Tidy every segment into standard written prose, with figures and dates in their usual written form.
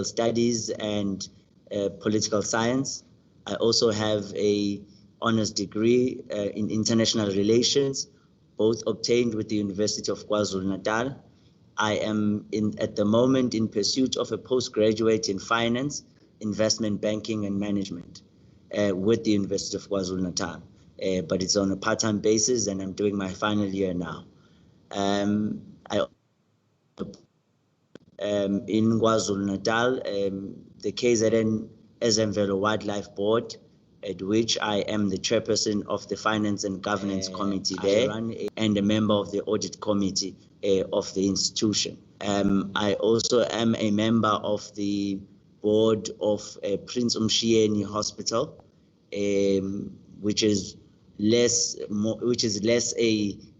studies and political science. I also have a honors degree in international relations, both obtained with the University of KwaZulu-Natal. I am at the moment in pursuit of a postgraduate in finance, investment banking and management with the University of KwaZulu-Natal, but it's on a part-time basis and I'm doing my final year now. In KwaZulu-Natal, the KZN Ezemvelo Wildlife Board, at which I am the chairperson of the Finance and Governance Committee there, and a member of the Audit Committee of the institution. I also am a member of the board of Prince Umshiyeni Hospital, which is less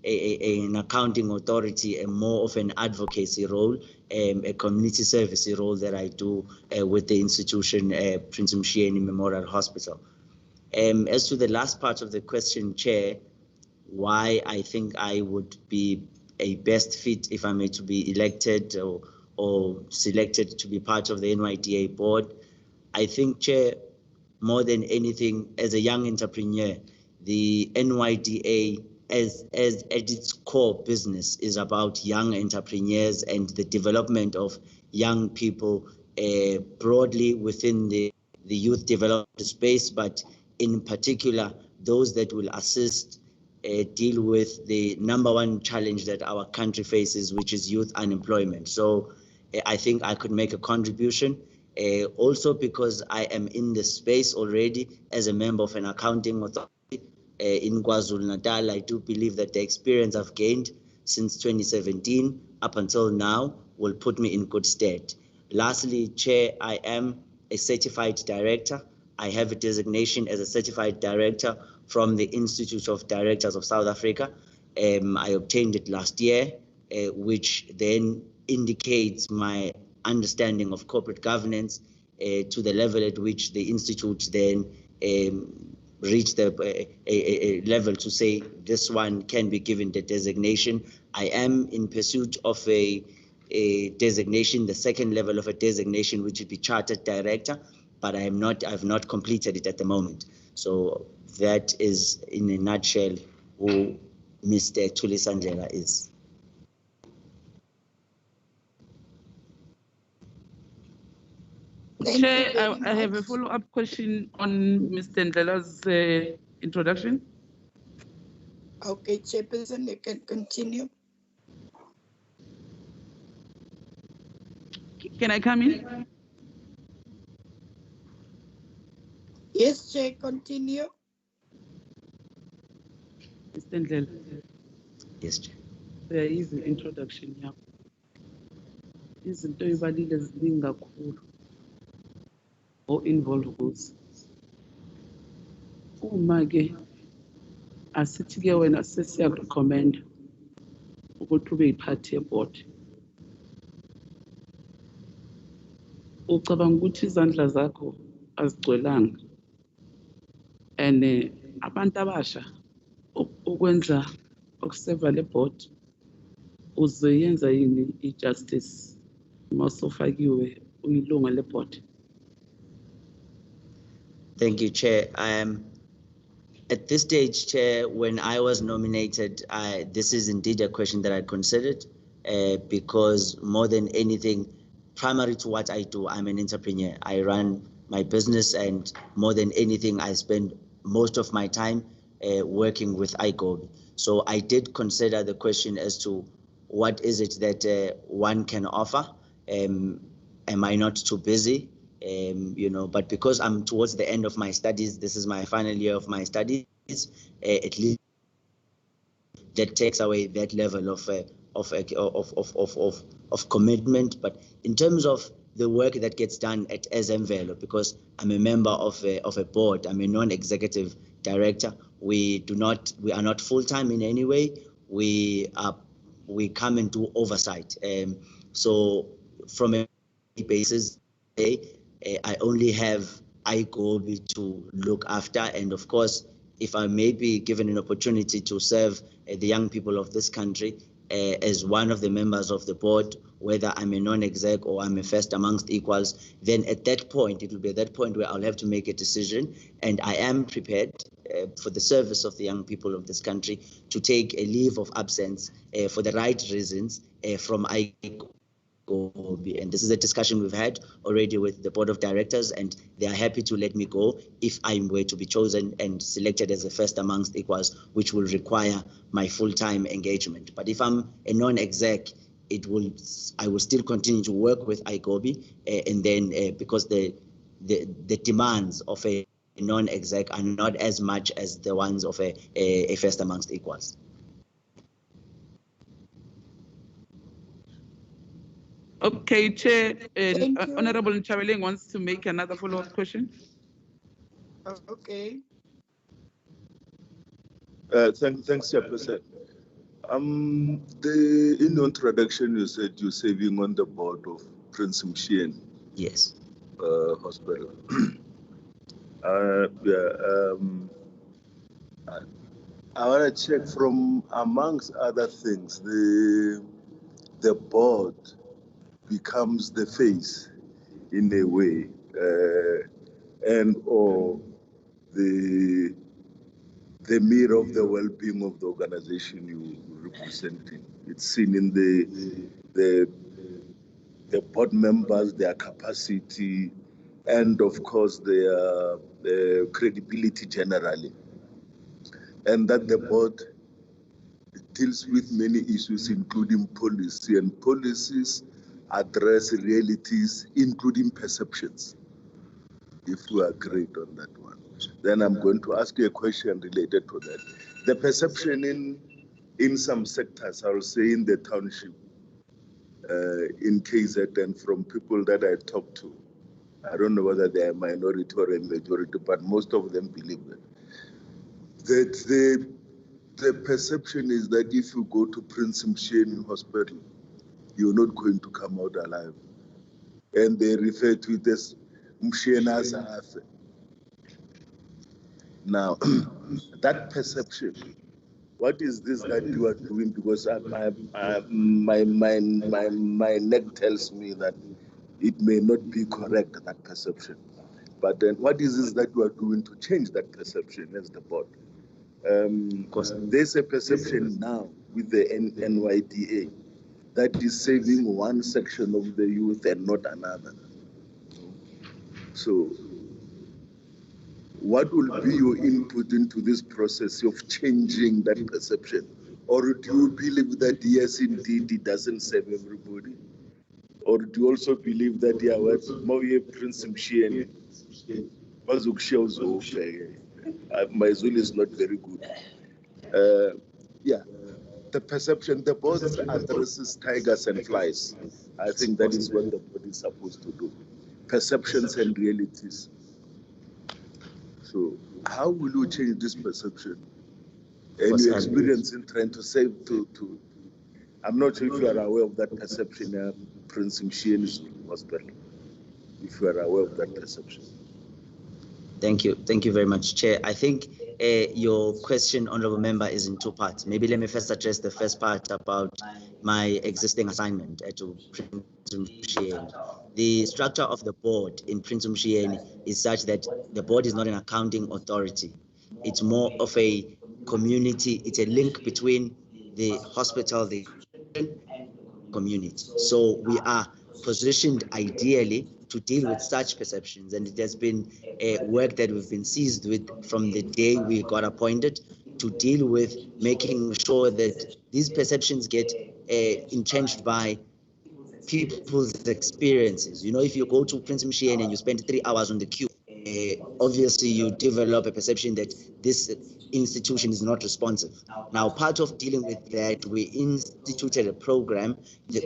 an accounting authority and more of an advocacy role, a community service role that I do with the institution, Prince Umshiyeni Memorial Hospital. As to the last part of the question, Chair, why I think I would be a best fit if I may to be elected or selected to be part of the NYDA board, I think, Chair, more than anything, as a young entrepreneur, the NYDA as at its core business is about young entrepreneurs and the development of young people broadly within the youth development space, but in particular those that will assist deal with the #1 challenge that our country faces, which is youth unemployment. So I think I could make a contribution. Also because I am in the space already as a member of an accounting authority in KwaZulu-Natal. I do believe that the experience I've gained since 2017 up until now will put me in good stead. Lastly, Chair, I am a certified director. I have a designation as a certified director from the Institute of Directors of South Africa. I obtained it last year, which then indicates my understanding of corporate governance to the level at which the Institute then reached a level to say this one can be given the designation. I am in pursuit of a designation, the second level of a designation, which would be Chartered Director, but I've not completed it at the moment. So that is, in a nutshell, who Mr. Thulisandlela is. Chair, I have a follow-up question on Mr. Ndlela's introduction. Okay, Chairperson, you can continue. Can I come in? Yes, Chair, continue. Mr. Ndlela. Yes, Chair. There is an introduction here. Izinto ezibalile ziningi kakhulu o involve kuzo. Uma ke asithi ke wena sesiyakurecommend ukuthi ube yiphathi yeboard. Ucabanga ukuthi izandla zakho azigcwelanga and abantu abasha ukwenza ukuseva le board uzoyenza yini i-justice masofakiwe uyilunga le board? Thank you, Chair. At this stage, Chair, when I was nominated, this is indeed a question that I considered because more than anything, primary to what I do, I'm an entrepreneur. I run my business, and more than anything, I spend most of my time working with NCOP. So I did consider the question as to what is it that one can offer. Am I not too busy? But because I'm towards the end of my studies, this is my final year of my studies, at least that takes away that level of commitment. But in terms of the work that gets done at Ezemvelo, because I'm a member of a board, I'm a non-executive director. We are not full-time in any way. We come and do oversight. So from a basis, I only have NCOP to look after, and of course, if I may be given an opportunity to serve the young people of this country, as one of the members of the board, whether I'm a non-exec or I'm a first amongst equals, then at that point, it will be at that point where I'll have to make a decision. And I am prepared for the service of the young people of this country to take a leave of absence for the right reasons from NCOP. And this is a discussion we've had already with the board of directors, and they are happy to let me go if I were to be chosen and selected as a first amongst equals, which will require my full-time engagement. But if I'm a non-exec, I will still continue to work with NCOP, and then because the demands of a non-exec are not as much as the ones of a first amongst equals. Okay, Chair, and Thank you. Honorable Nchabeling wants to make another follow-up question. Okay. Thanks, Chairperson. In your introduction, you said you're serving on the board of Prince Mshien Yes. Hospital. I want to check from amongst other things, the board becomes the face in a way, and or the mirror of the well-being of the organization you representing. It's seen in the board members, their capacity, and of course their credibility generally. And that the board deals with many issues, including policy, and policies address realities, including perceptions. If we agree on that one, then I'm going to ask you a question related to that. The perception in some sectors, I will say in the township, in KZN, from people that I talk to, I don't know whether they are a minority or a majority, but most of them believe that the perception is that if you go to Prince Mshien Hospital, you're not going to come out alive. And they refer to it as Mshien Asafe. Now, that perception, what is this that you are doing? Because my neck tells me that it may not be correct, that perception. But then what is this that you are doing to change that perception as the board? There's a perception now with the NYDA that is saving one section of the youth and not another. So what will be your input into this process of changing that perception? Or do you believe that yes, indeed, it doesn't save everybody? Or do you also believe that Prince Mshien, my Zulu is not very good. The perception, the board addresses tigers and flies. I think that is what the board is supposed to do. Perceptions and realities. So how will you change this perception? And your experience in trying to save I'm not sure if you are aware of that perception, Prince Mshien's Hospital, if you are aware of that perception. Thank you. Thank you very much, Chair. I think your question, Honourable Member, is in two parts. Maybe let me first address the first part about my existing assignment to Prince Mshien. The structure of the board in Prince Mshien is such that the board is not an accounting authority. It's more of a community. It's a link between the hospital, the community. So we are positioned ideally to deal with such perceptions, and it has been work that we've been seized with from the day we got appointed to deal with making sure that these perceptions get entrenched by people's experiences. You know, if you go to Prince Mshien and you spend 3 hours on the queue, obviously you develop a perception that this institution is not responsive. Now, part of dealing with that, we instituted a program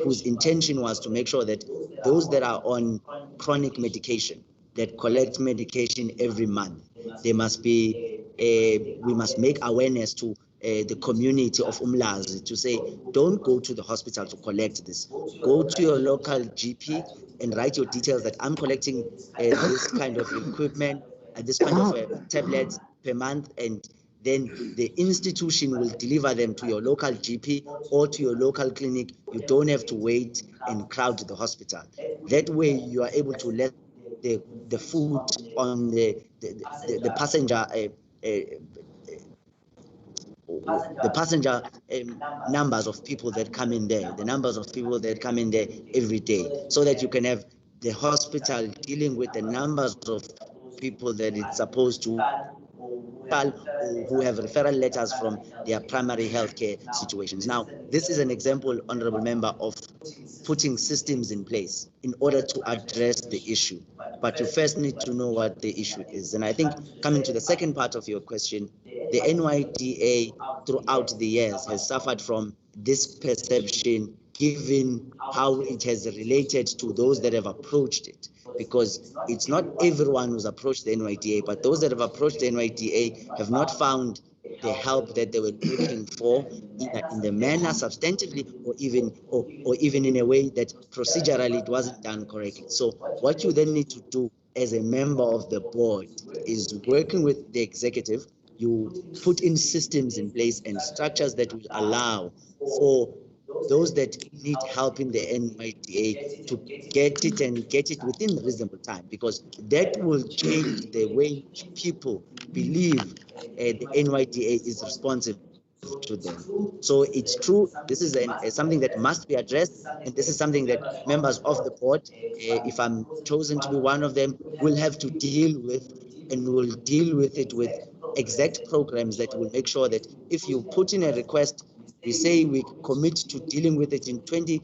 whose intention was to make sure that those that are on chronic medication, that collect medication every month, they must be, we must make awareness to the community of Umlazi to say, don't go to the hospital to collect this. Go to your local GP and write your details that I'm collecting this kind of equipment, this kind of tablets per month, and then the institution will deliver them to your local GP or to your local clinic. You don't have to wait and crowd the hospital. That way you are able to let the food on the passenger the passenger numbers of people that come in there, the numbers of people that come in there every day, so that you can have the hospital dealing with the numbers of people that it's supposed to, who have referral letters from their primary healthcare situations. Now, this is an example, Honorable Member, of putting systems in place in order to address the issue. But you first need to know what the issue is. And I think, coming to the second part of your question, the NYDA throughout the years has suffered from this perception, given how it has related to those that have approached it. Because it's not everyone who's approached the NYDA, but those that have approached the NYDA have not found the help that they were looking for, either in the manner substantively or even in a way that procedurally it wasn't done correctly. So what you then need to do as a member of the board is, working with the executive, you put in systems in place and structures that will allow for those that need help in the NYDA to get it, and get it within reasonable time, because that will change the way people believe the NYDA is responsive to them. So it's true, this is something that must be addressed, and this is something that members of the board, if I'm chosen to be one of them, will have to deal with, and will deal with it with exact programs that will make sure that if you put in a request, we say we commit to dealing with it in 20,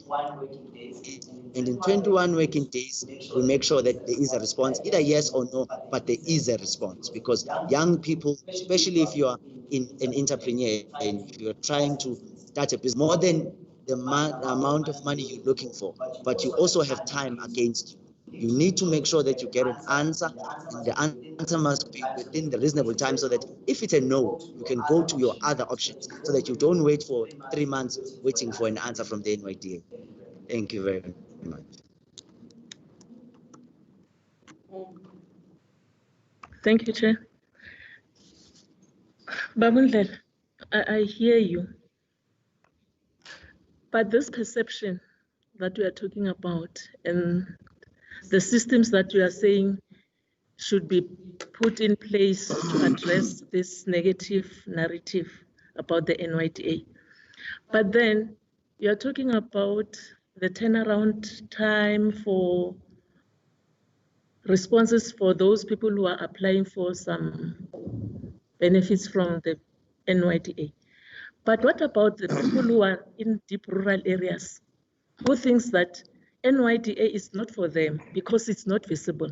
and in 21 working days, we make sure that there is a response, either yes or no, but there is a response. Because young people, especially if you are an entrepreneur and you're trying to start a business, more than the amount of money you're looking for, but you also have time against you. You need to make sure that you get an answer, and the answer must be within the reasonable time, so that if it's a no, you can go to your other options, so that you don't wait for 3 months waiting for an answer from the NYDA. Thank you very much. Thank you, Chair. Babundlela, I hear you. But this perception that we are talking about, and the systems that you are saying should be put in place to address this negative narrative about the NYDA. But then you are talking about the turnaround time for responses for those people who are applying for some benefits from the NYDA. But what about the people who are in deep rural areas, who thinks that NYDA is not for them because it's not visible?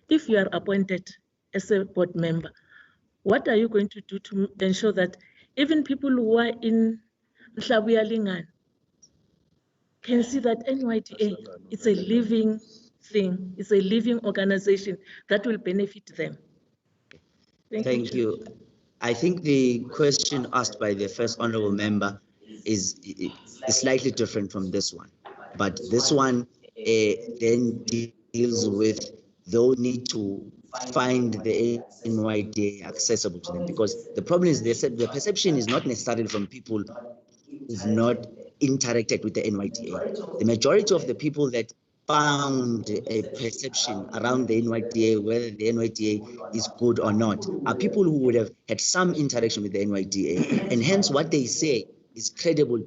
If you are appointed as a board member, what are you going to do to ensure that even people who are in Mhlabuya can see that NYDA is a living thing, it's a living organization that will benefit them? Thank you. I think the question asked by the first honorable member is slightly different from this one, but this one then deals with those need to find the NYDA accessible to them, because the problem is, they said the perception is not necessarily from people who've not interacted with the NYDA. The majority of the people that found a perception around the NYDA, whether the NYDA is good or not, are people who would have had some interaction with the NYDA, and hence what they say is credible,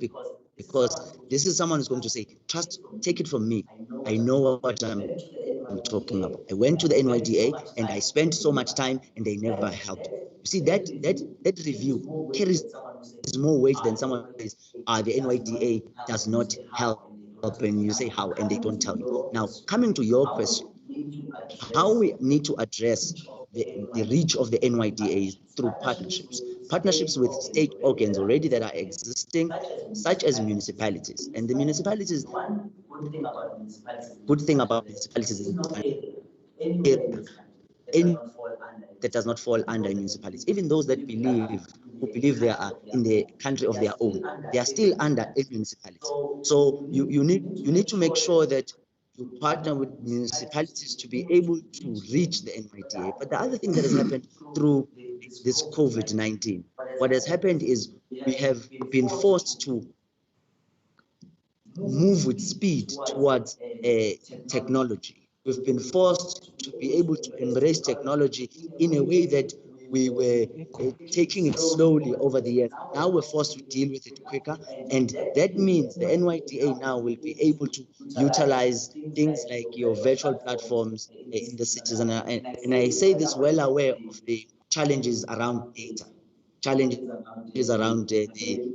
because this is someone who's going to say, trust, take it from me, I know what I'm talking about. I went to the NYDA and I spent so much time and they never helped. You see, that review carries more weight than someone says, the NYDA does not help, and you say how, and they don't tell you. Now, coming to your question, how we need to address the reach of the NYDA is through partnerships with state organs already that are existing, such as municipalities. And the municipalities, good thing about municipalities is that does not fall under municipalities. Even those that who believe they are in the country of their own, they are still under a municipality. So you need to make sure that you partner with municipalities to be able to reach the NYDA. But the other thing that has happened through this COVID-19 what has happened is we have been forced to move with speed towards technology. We've been forced to be able to embrace technology in a way that we were taking it slowly over the years. Now we're forced to deal with it quicker, and that means the NYDA now will be able to utilize things like your virtual platforms in the cities. And I say this well aware of the challenges around data, challenges around the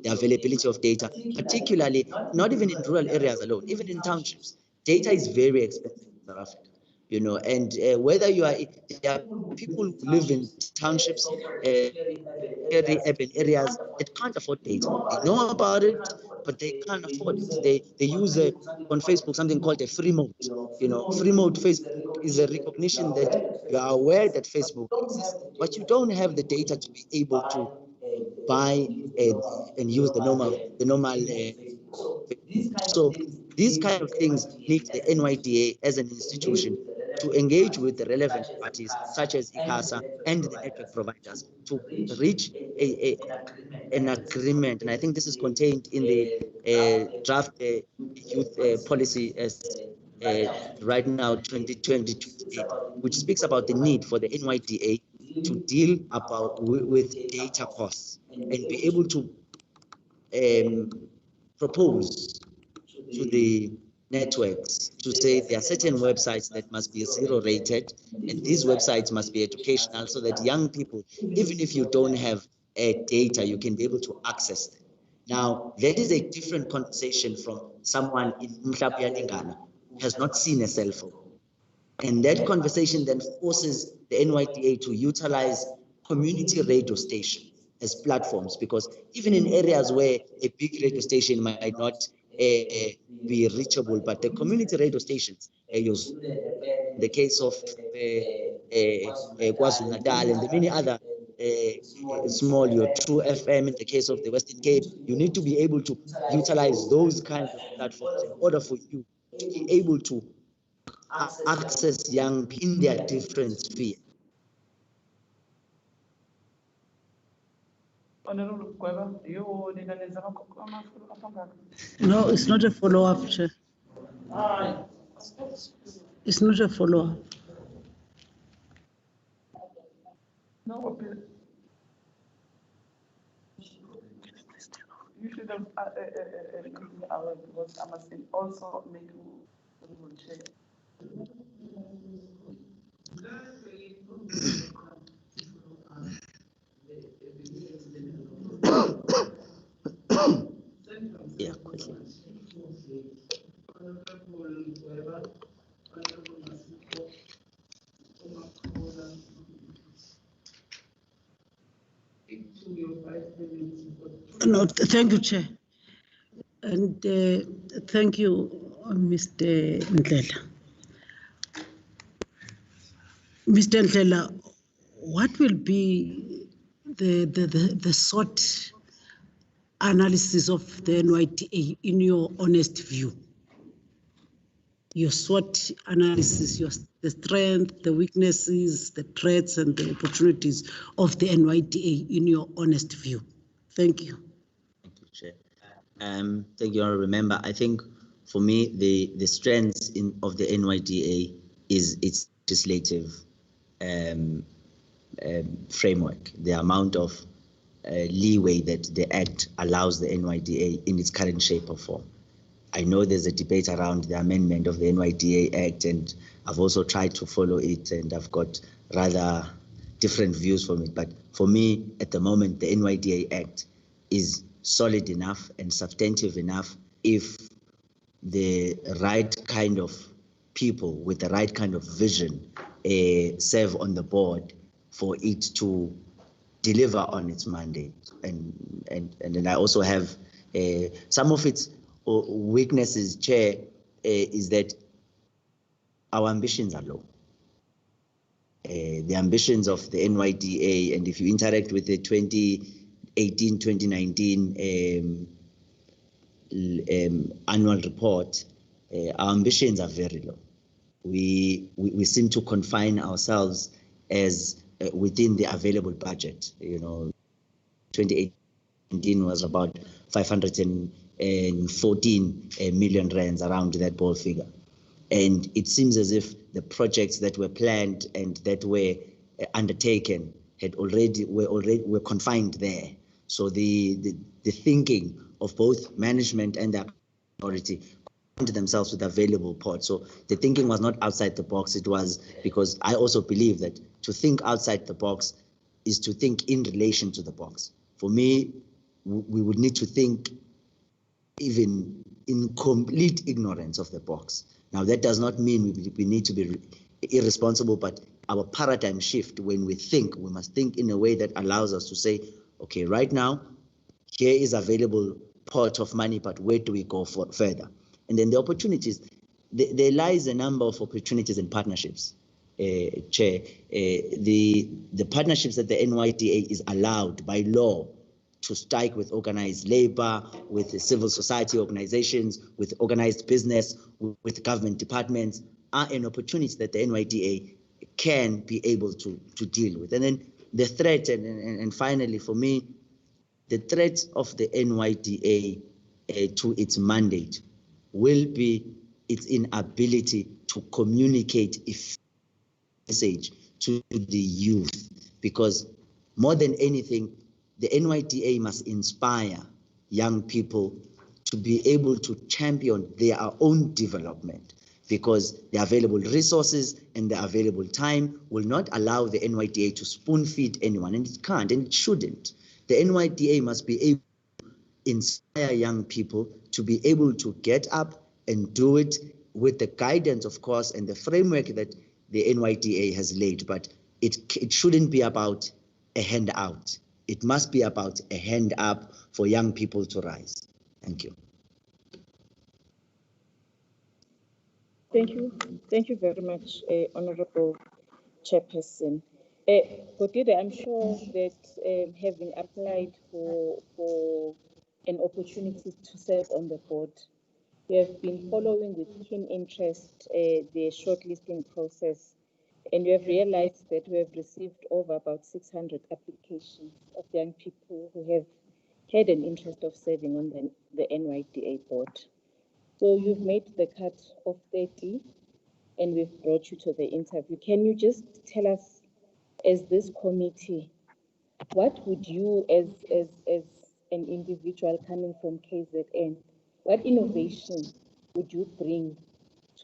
availability of data, particularly not even in rural areas alone, even in townships. Data is very expensive in South Africa, you know, and whether you are, there are people who live in townships, very urban areas that can't afford data. They know about it, but they can't afford it. They use on Facebook something called a free mode. You know, free mode Facebook is a recognition that you are aware that Facebook exists, but you don't have the data to be able to buy and use the normal so these kind of things need the NYDA as an institution to engage with the relevant parties such as ICASA and the network providers to reach an agreement. And I think this is contained in the draft youth policy as right now 2028, which speaks about the need for the NYDA to deal with data costs and be able to propose to the networks to say there are certain websites that must be 0 rated, and these websites must be educational so that young people, even if you don't have data, you can be able to access them. Now, that is a different conversation from someone in Mhlapuyalingana who has not seen a cell phone. And that conversation then forces the NYDA to utilize community radio stations as platforms, because even in areas where a big radio station might not be reachable, but the community radio stations, the case of KwaZulu-Natal and the many other small, your True FM in the case of the Western Cape, you need to be able to utilize those kinds of platforms in order for you to be able to access young in their different sphere. Honorable Gweba, you need an example. No, it's not a follow-up, Chair. It's not a follow-up. No, you should have because I must also make you check. Yeah, quickly. No, thank you, Chair. And thank you, Mr. Ndlela. Mr. Ndlela, what will be the SWOT analysis of the NYDA in your honest view? Your SWOT analysis, the strength, the weaknesses, the threats, and the opportunities of the NYDA in your honest view. Thank you. Thank you, Chair. Thank you, Honourable Member. I think for me, the strengths of the NYDA is its legislative framework, the amount of leeway that the Act allows the NYDA in its current shape or form. I know there's a debate around the amendment of the NYDA Act, and I've also tried to follow it, and I've got rather different views from it. But for me, at the moment, the NYDA Act is solid enough and substantive enough if the right kind of people with the right kind of vision serve on the board for it to deliver on its mandate. And then I also have some of its weaknesses, Chair, is that our ambitions are low. The ambitions of the NYDA, and if you interact with the 2018-2019 annual report, our ambitions are very low. We seem to confine ourselves as within the available budget, you know, 2018 was about 514 million rands, around that ball figure. And it seems as if the projects that were planned and that were undertaken were confined there. So the thinking of both management and the authority themselves with available ports. So the thinking was not outside the box. It was because I also believe that to think outside the box is to think in relation to the box. For me, we would need to think even in complete ignorance of the box. Now, that does not mean we need to be irresponsible, but our paradigm shift when we must think in a way that allows us to say, okay, right now, here is available pot of money, but where do we go further? And then the opportunities, there lies a number of opportunities and partnerships. Chair, the partnerships that the NYDA is allowed by law to strike with organized labor, with the civil society organizations, with organized business, with government departments, are an opportunity that the NYDA can be able to deal with. And then the threat, and finally for me, the threat of the NYDA to its mandate will be its inability to communicate a message to the youth, because more than anything, the NYDA must inspire young people to be able to champion their own development, because the available resources and the available time will not allow the NYDA to spoon feed anyone, and it can't and it shouldn't. The NYDA must be able to inspire young people to be able to get up and do it with the guidance, of course, and the framework that the NYDA has laid. But it shouldn't be about a handout. It must be about a hand up for young people to rise. Thank you. Thank you. Thank you very much, Honorable Chairperson. Godide, I'm sure that having applied for an opportunity to serve on the board, you have been following with keen interest the shortlisting process, and you have realized that we have received over about 600 applications of young people who have had an interest of serving on the NYDA board. So you've made the cut of 30, and we've brought you to the interview. Can you just tell us, as this committee, what would you, as an individual coming from KZN, what innovation would you bring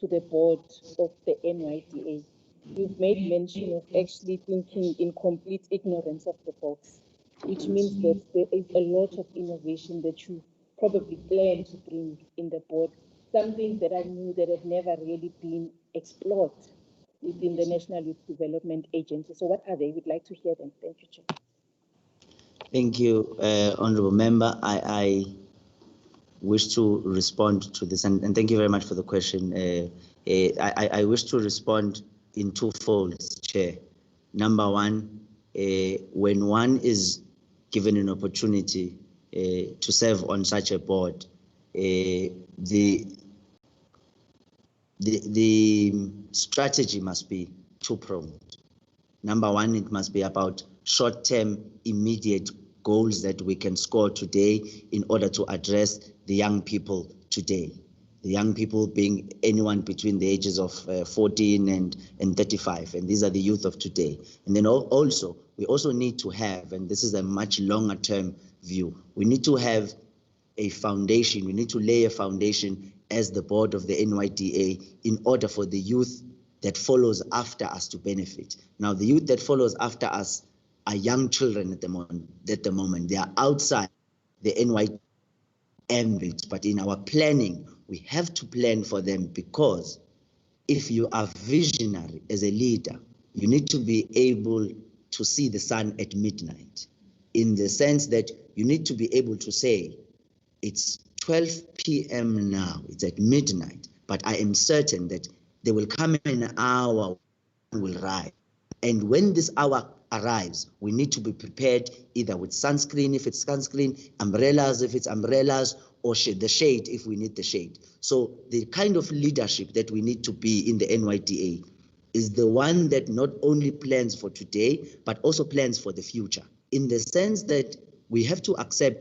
to the board of the NYDA? You've made mention of actually thinking in complete ignorance of the box, which means that there is a lot of innovation that you probably plan to bring in the board, some things that are new that have never really been explored within the National Youth Development Agency. So what are they? We'd like to hear them. Thank you, Chair. Thank you, Honourable Member. I wish to respond to this, and thank you very much for the question. I wish to respond in two folds, Chair. Number one, when one is given an opportunity to serve on such a board, the strategy must be two-pronged. Number one, it must be about short-term, immediate goals that we can score today in order to address the young people today. The young people being anyone between the ages of 14 and 35, and these are the youth of today. And then also, we also need to have, and this is a much longer term view, we need to have a foundation, we need to lay a foundation as the board of the NYDA in order for the youth that follows after us to benefit. Now, the youth that follows after us are young children at the moment. They are outside the NYDA ambit, but in our planning, we have to plan for them, because if you are visionary as a leader, you need to be able to see the sun at midnight, in the sense that you need to be able to say, it's 12 p.m. now, it's at midnight, but I am certain that there will come an hour when will rise. And when this hour arrives, we need to be prepared either with sunscreen if it's sunscreen, umbrellas if it's umbrellas, or the shade if we need the shade. So the kind of leadership that we need to be in the NYDA is the one that not only plans for today, but also plans for the future, in the sense that we have to accept,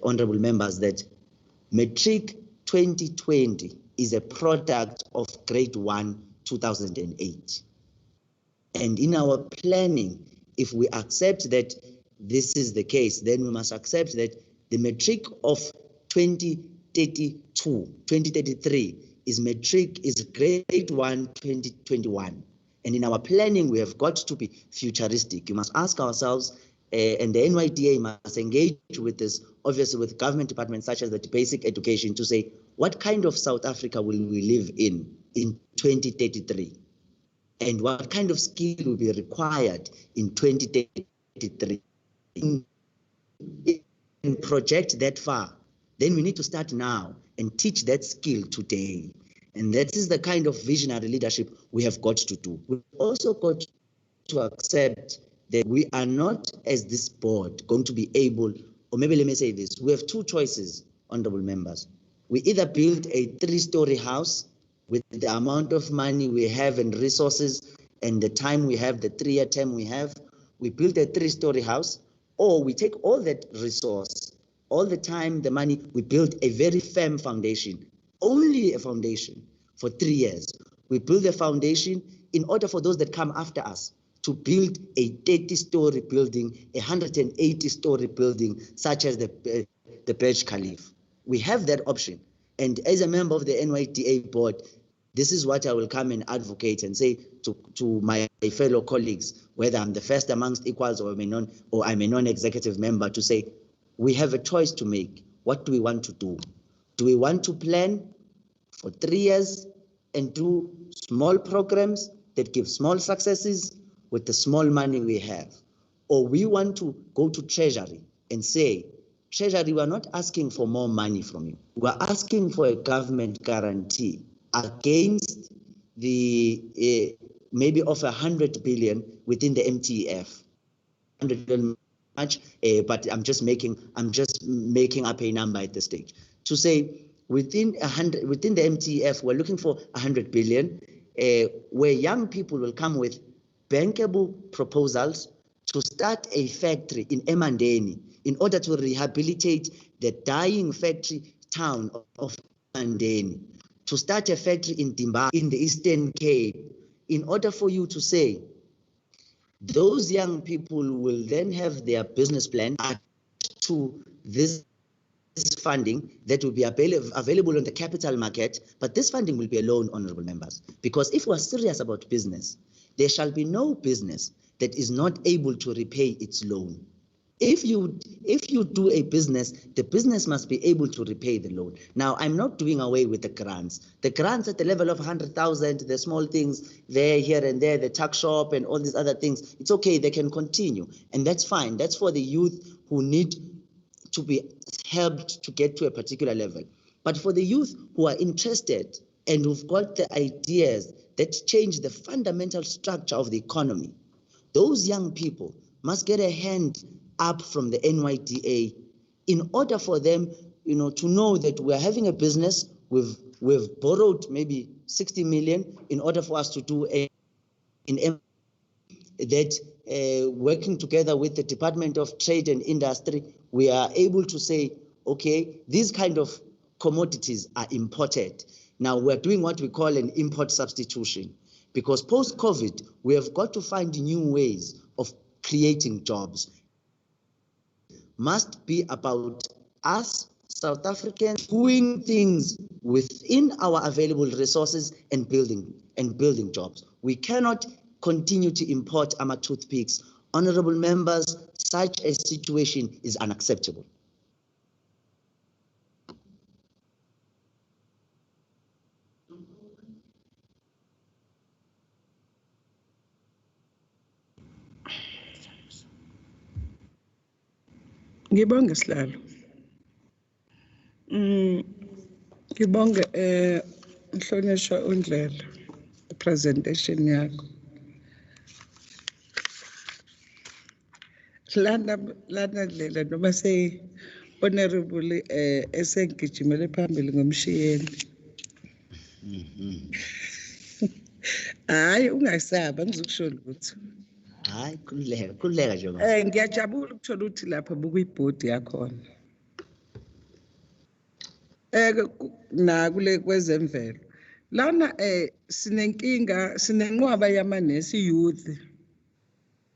honorable members, that Matric 2020 is a product of Grade 1 2008. And in our planning, if we accept that this is the case, then we must accept that the Matric of 2033 is Grade 1 2021. And in our planning, we have got to be futuristic. You must ask ourselves, and the NYDA must engage with this, obviously with government departments such as the basic education, to say, what kind of South Africa will we live in 2033? And what kind of skill will be required in 2033? And project that far, then we need to start now and teach that skill today. And that is the kind of visionary leadership we have got to do. We've also got to accept that we are not, as this board, going to be able, or maybe let me say this, we have two choices, honorable members. We either build a 3-story house with the amount of money we have and resources and the time we have, the 3-year term we have, we build a 3-story house, or we take all that resource, all the time, the money, we build a very firm foundation, only a foundation for 3 years. We build a foundation in order for those that come after us to build a 30-story building, a 180-story building, such as the Burj Khalifa. We have that option. And as a member of the NYDA board, this is what I will come and advocate and say to my fellow colleagues, whether I'm the first amongst equals or I'm a non-executive member, to say, we have a choice to make. What do we want to do? Do we want to plan for 3 years and do small programs that give small successes with the small money we have? Or we want to go to Treasury and say, Treasury, we are not asking for more money from you. We are asking for a government guarantee against the maybe of 100 billion within the MTF. 100 billion much, but I'm just making up a number at this stage to say within the MTF we're looking for 100 billion, where young people will come with bankable proposals to start a factory in Emandeni in order to rehabilitate the dying factory town of Emandeni, to start a factory in Timba in the Eastern Cape, in order for you to say those young people will then have their business plan to this funding that will be available on the capital market, but this funding will be a loan, honorable members, because if we're serious about business, there shall be no business that is not able to repay its loan. If you do a business, the business must be able to repay the loan. Now, I'm not doing away with the grants. The grants at the level of 100,000, the small things there, here and there, the tuck shop and all these other things, it's okay, they can continue. And that's fine. That's for the youth who need to be helped to get to a particular level. But for the youth who are interested and who've got the ideas that change the fundamental structure of the economy, those young people must get a hand up from the NYDA in order for them, to know that we're having a business. We've borrowed maybe 60 million in order for us to do working together with the Department of Trade and Industry, we are able to say, okay, these kind of commodities are imported. Now we're doing what we call an import substitution, because post-COVID, we have got to find new ways of creating jobs. Must be about us, South Africans, doing things within our available resources and building jobs. We cannot continue to import our toothpicks. Honorable members, such a situation is unacceptable. Ngibonge Sihlalo. Ngibonge Mhlonishwa uNdlela presentation yakho. Lana Ndlela noma say honorable esengijimele phambili ngomshiyeni. Hayi ungasaba ngizokusho lutho. Hayi khululeka nje. Ngiyajabula ukuthola ukuthi lapha bukuyibhodi yakhona. Na kule kwezemvelo. Lana sinenkinga, sinenqwaba yamanesi youth.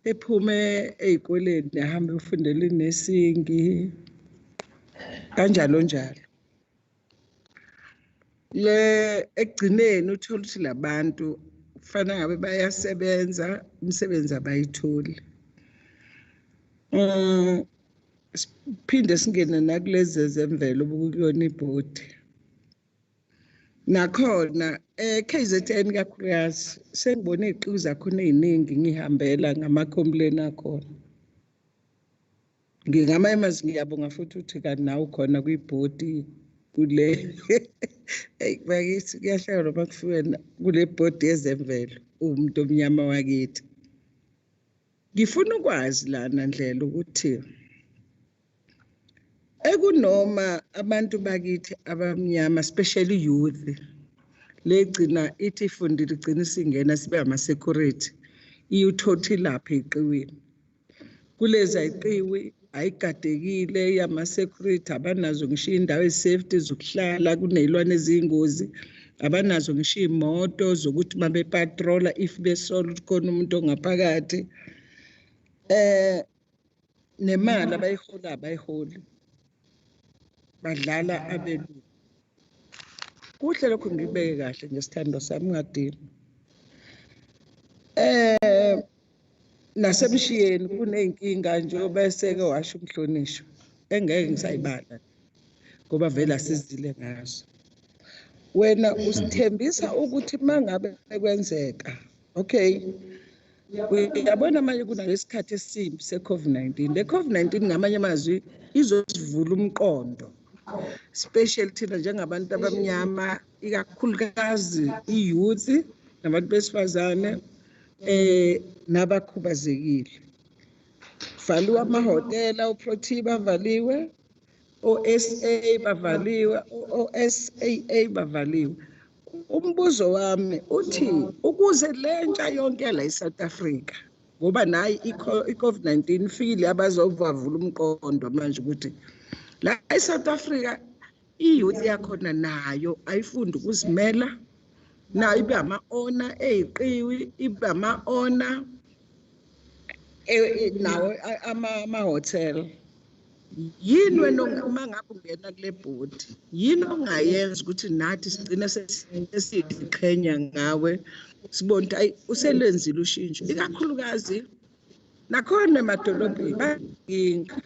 Ephume ezikoleni ahamba ufundela inesingi kanjalo njalo. Ekugcineni uthola ukuthi labantu kufanele ngabe bayasebenza umsebenzi abayitholi. Siphinde singene nakulezi zemvelo bukuyona ibhodi. Nakhona KZN kakhulukazi sengibone iziqu zakhona eziningi ngihambela ngama-complaint akhona. Ngingamamazi ngiyabonga futhi ukuthi kanti nawe khona kwibhodi kule bakithi kuyahlala noma kufika kule bhodi yezemvelo umuntu omnyama wakithi. Ngifuna ukwazi lana Ndlela ukuthi ekunoma abantu bakithi abamnyama especially youth legcina ithi ifundile igcina singena sibe ama-security iyuthothi lapha eqiweni. Kulezi ayiqiwi ayigadekile yama-security abanazo ngisho indawo ezisafety zokuhlala kunezilwane eziyingozi abanazo ngisho imoto zokuthi mabe patrolla if besola ukuthi khona umuntu ongaphakathi nemali abayihola abayiholi badlala abelungu. Kuhle lokho ngibeke kahle ngesithando sami ngadini. Nasemshiyeni kuneyinkinga njengoba eseke washo umhlonisho engeke ngisayibala ngoba vele asizile ngazo. Wena usithembisa ukuthi mangabe kwenzeka okay uyabona manje kunalesikhathi esimbi se-COVID-19. Le COVID-19 ngamanye amazwi izosivula umqondo especially thina njengabantu abamnyama ikakhulukazi i-youth nabantu besifazane nabakhubazekile. Valiwe amahhotela uProtea bavaliwe, OSA bavaliwe, OSAA bavaliwe. Umbuzo wami uthi ukuze lentsha yonke la eSouth Africa ngoba nayi i-COVID-19 ifikile abazovavula umqondo manje ukuthi la eSouth Africa i-youth yakhona nayo ayifundi ukuzimela nayo ibe ama-owner eyiqiwi ibe ama-owner nawo ama-hotel. Yini wena uma ngabe ungena kule bhodi yini ongayenza ukuthi nathi sigcine sesiqhenya ngawe sibone ukuthi ayi uselenzile ushintsho ikakhulukazi nakhona emadolobheni bayinkinga.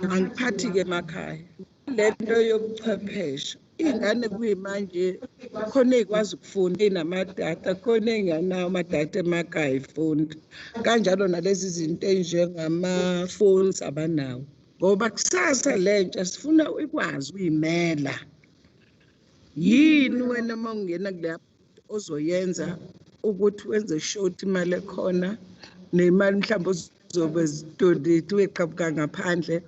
Angiphathi-ke emakhaya lento yobuchwepheshe iy'ngane kuyimanje khona ey'kwazi ukufunda ey'namadata khona ey'nganawo amadata emakhaya y'funda kanjalo nalezi zinto ey'njengama-phones abanawo ngoba kusasa lentsha sifuna ikwazi ukuy'mela. Yini wena uma ungena kule ozoyenza ukuthi wenze sure ukuthi imali ekhona nemali mhlawumbe ozobe zidonate weqhabuka ngaphandle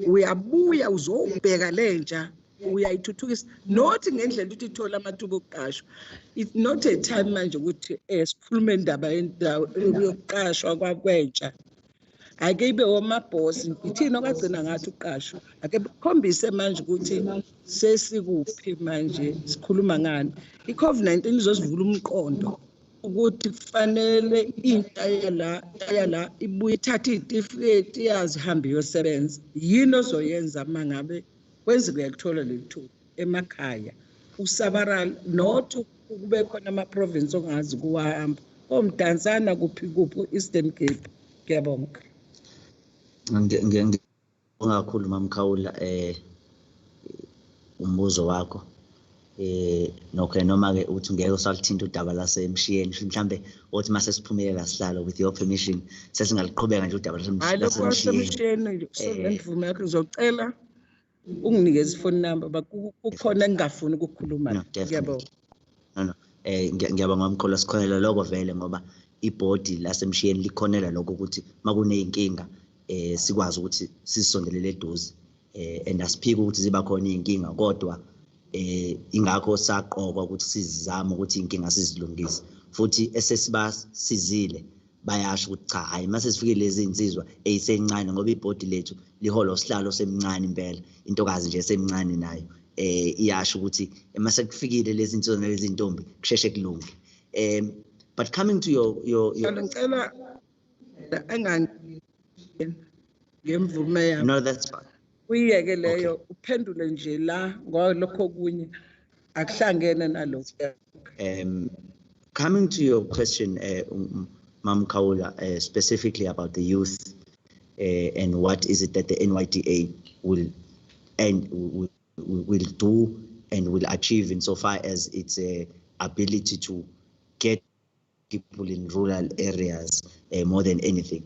uyabuya uzobheka lentsha uyayithuthukisa not ngendlela ukuthi ithole amathuba okuqashwa. It's not a time manje ukuthi sikhulume indaba yokuqashwa kwentsha. Ake ibe omabhosi ithina okagcina ngathi uqashwa ake khombise manje ukuthi sesikuphi manje sikhuluma ngani. I-COVID-19 izosivula umqondo ukuthi kufanele intsha yala ibuye ithathe iy'tifiketi yazi ihambe iyosebenza. Yini ozoyenza uma ngabe kwenzeka uyalithola leli thuba emakhaya usabarala not kube khona ama-province ongazi kuwahamba omdansana kuphi Eastern Cape. Ngiyabonga. Ngiyabonga kakhulu Mamkhawula umbuzo wakho. Okay, noma-ke uthi ngeke usalithinta udaba lasemshiyeni mhlambe othi mase siphumelela sihlalo with your permission sesingaliqhubeka nje udaba lasemshiyeni. Ngivume yakho ngizocela unginikeze ifone number kukhona engingafuni ukukhuluma. Ngiyabonga. No. Ngiyabonga Mkhawula sikhonela lokho vele ngoba ibhodi lasemshiyeni likhonela lokho ukuthi makuneyinkinga sikwazi ukuthi sisondelele eduze and asiphiki ukuthi ziba khona iy'nkinga kodwa ingakho saqokwa ukuthi sizizame ukuthi inkinga sizilungise futhi esesibasizile bayasho ukuthi cha hayi mase sifikile lezi insizwa eyisencane ngoba ibhodi lethu liholo sihlalo semncane impela intokazi nje semncane nayo iyasho ukuthi mase kufikile lezi insizwa nalezi intombi kusheshe kulunge. But coming to your ngicela ngemvume yami no, that's fine. uyeke leyo uphendule nje la ngolokho okunye akuhlangene nalokho. Coming to your question, Mam Kaula, specifically about the youth and what is it that the NYDA will do and will achieve insofar as its ability to get people in rural areas more than anything.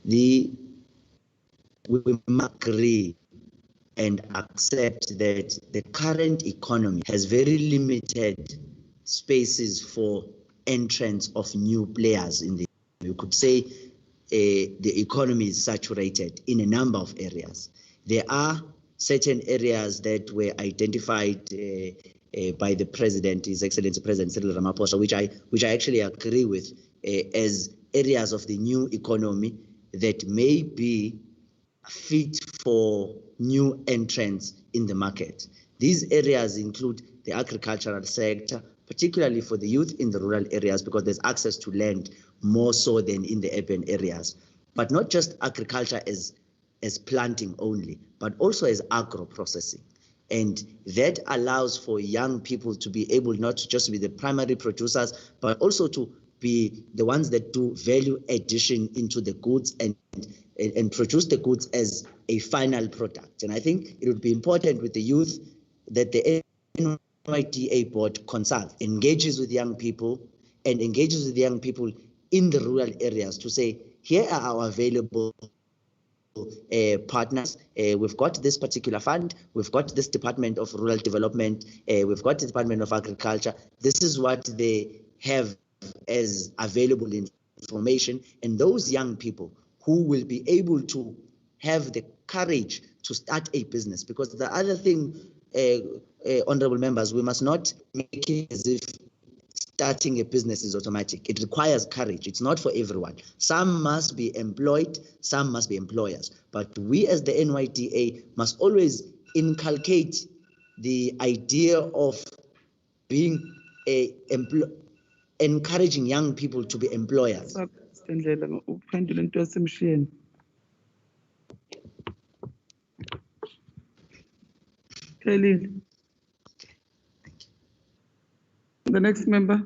We agree and accept that the current economy has very limited spaces for entrance of new players in the. You could say the economy is saturated in a number of areas. There are certain areas that were identified by the President, His Excellency President Cyril Ramaphosa, which I actually agree with as areas of the new economy that may be fit for new entrants in the market. These areas include the agricultural sector, particularly for the youth in the rural areas, because there's access to land more so than in the urban areas. But not just agriculture as planting only, but also as agro-processing. And that allows for young people to be able not to just be the primary producers, but also to be the ones that do value addition into the goods and produce the goods as a final product. And I think it would be important with the youth that the NYDA board consult, engages with young people and engages with young people in the rural areas to say, here are our available partners. We've got this particular fund, we've got this Department of Rural Development, we've got the Department of Agriculture. This is what they have as available information, and those young people who will be able to have the courage to start a business. Because the other thing, honorable members, we must not make it as if starting a business is automatic. It requires courage. It's not for everyone. Some must be employed, some must be employers. But we as the NYDA must always inculcate the idea of being encouraging young people to be employers. The next member.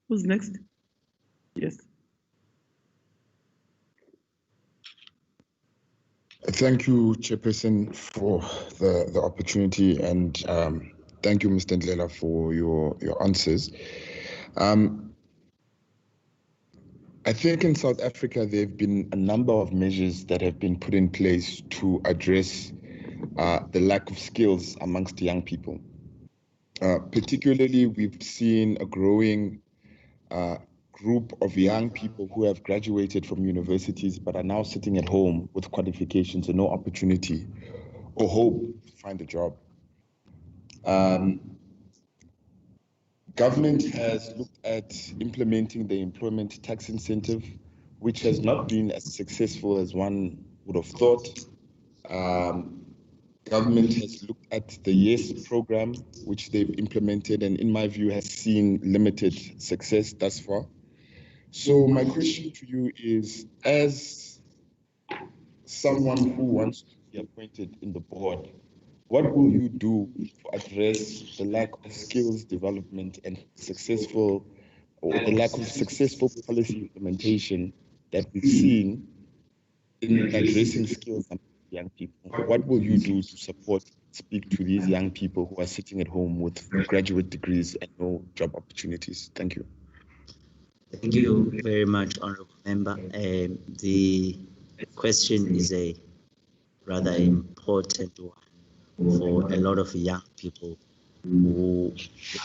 Who's next? Yes. Thank you, Chairperson, for the opportunity, and thank you, Mr. Ndlela, for your answers. I think in South Africa, there have been a number of measures that have been put in place to address the lack of skills amongst young people. Particularly, we've seen a growing group of young people who have graduated from universities but are now sitting at home with qualifications and no opportunity or hope to find a job. Government has looked at implementing the employment tax incentive, which has not been as successful as one would have thought. Government has looked at the YES program, which they've implemented, and in my view has seen limited success thus far. So my question to you is, as someone who wants to be appointed in the board, what will you do to address the lack of skills development and the lack of successful policy implementation that we've seen in addressing skills among young people? What will you do to speak to these young people who are sitting at home with graduate degrees and no job opportunities? Thank you. Thank you very much, Honourable Member. The question is a rather important one for a lot of young people who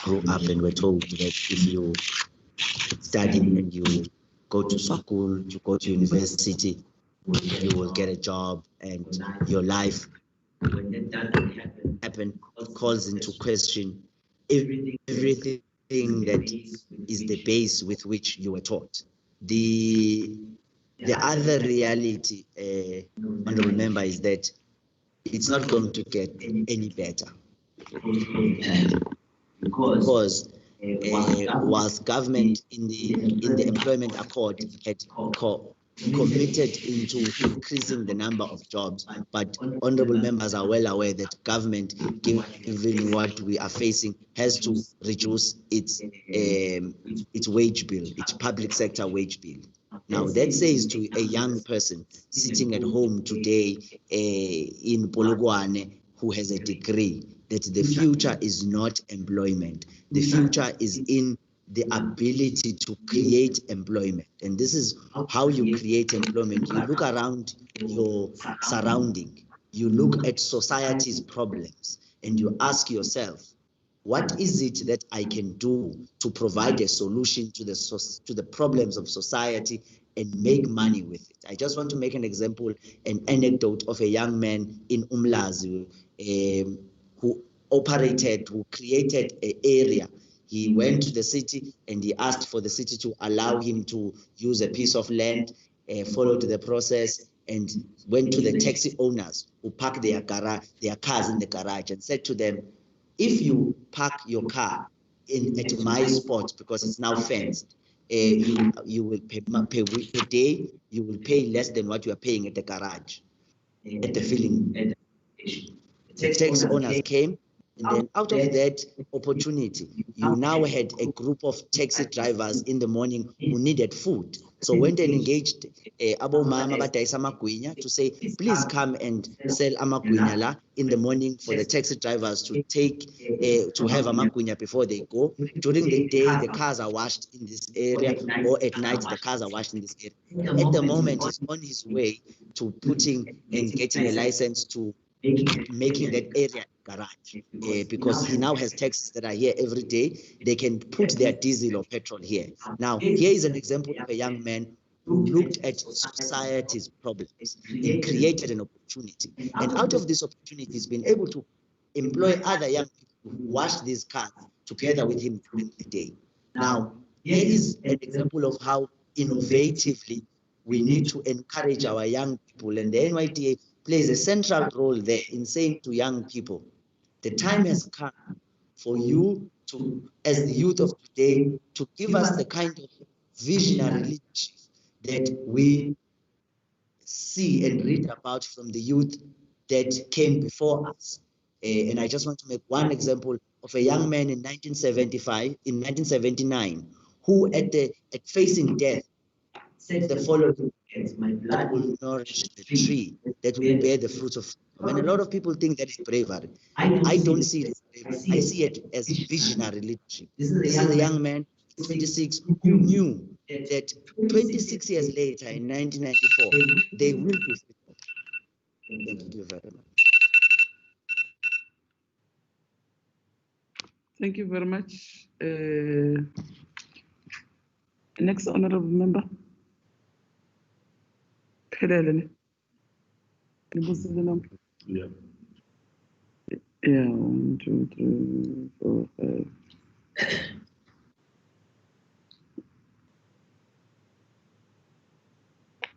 grew up and were told that if you study and you go to school, you go to university, you will get a job and your life. When that doesn't happen, happen calls into question everything that is the base with which you were taught. The other reality, honorable member, is that it's not going to get any better, because whilst government in the employment accord had committed into increasing the number of jobs, but honorable members are well aware that government, given what we are facing, has to reduce its wage bill, its public sector wage bill. Now that says to a young person sitting at home today in Polokwane who has a degree that the future is not employment. The future is in the ability to create employment. And this is how you create employment. You look around your surrounding, you look at society's problems, and you ask yourself, what is it that I can do to provide a solution to the problems of society and make money with it? I just want to make an example, an anecdote of a young man in Umlazi who created an area. He went to the city and he asked for the city to allow him to use a piece of land, followed the process, and went to the taxi owners who park their cars in the garage and said to them, if you park your car at my spot, because it's now fenced, you will pay per day, you will pay less than what you are paying at the garage, at the filling. The taxi owners came, and then out of that opportunity, you now had a group of taxi drivers in the morning who needed food. So went and engaged Abo Mama Bataisa Magwinya to say, please come and sell Amagwinya la in the morning for the taxi drivers to take to have Amagwinya before they go. During the day, the cars are washed in this area, or at night, the cars are washed in this area. At the moment, he's on his way to putting and getting a license to making that area garage, because he now has taxis that are here every day. They can put their diesel or petrol here. Now, here is an example of a young man who looked at society's problems and created an opportunity. And out of this opportunity, he's been able to employ other young people who wash these cars together with him during the day. Now, here is an example of how innovatively we need to encourage our young people, and the NYDA plays a central role there in saying to young people, the time has come for you to, as the youth of today, to give us the kind of visionary leadership that we see and read about from the youth that came before us. And I just want to make one example of a young man in 1979, who at facing death said the following: my blood will nourish the tree that will bear the fruit of freedom. And a lot of people think that is bravery. I don't see it as bravery. I see it as visionary leadership. This is a young man, 26, who knew that 26 years later, in 1994, they will be freedom. Thank you very much. Thank you very much. Next honorable member. Yeah. Yeah, 1, 2, 3, 4, 5.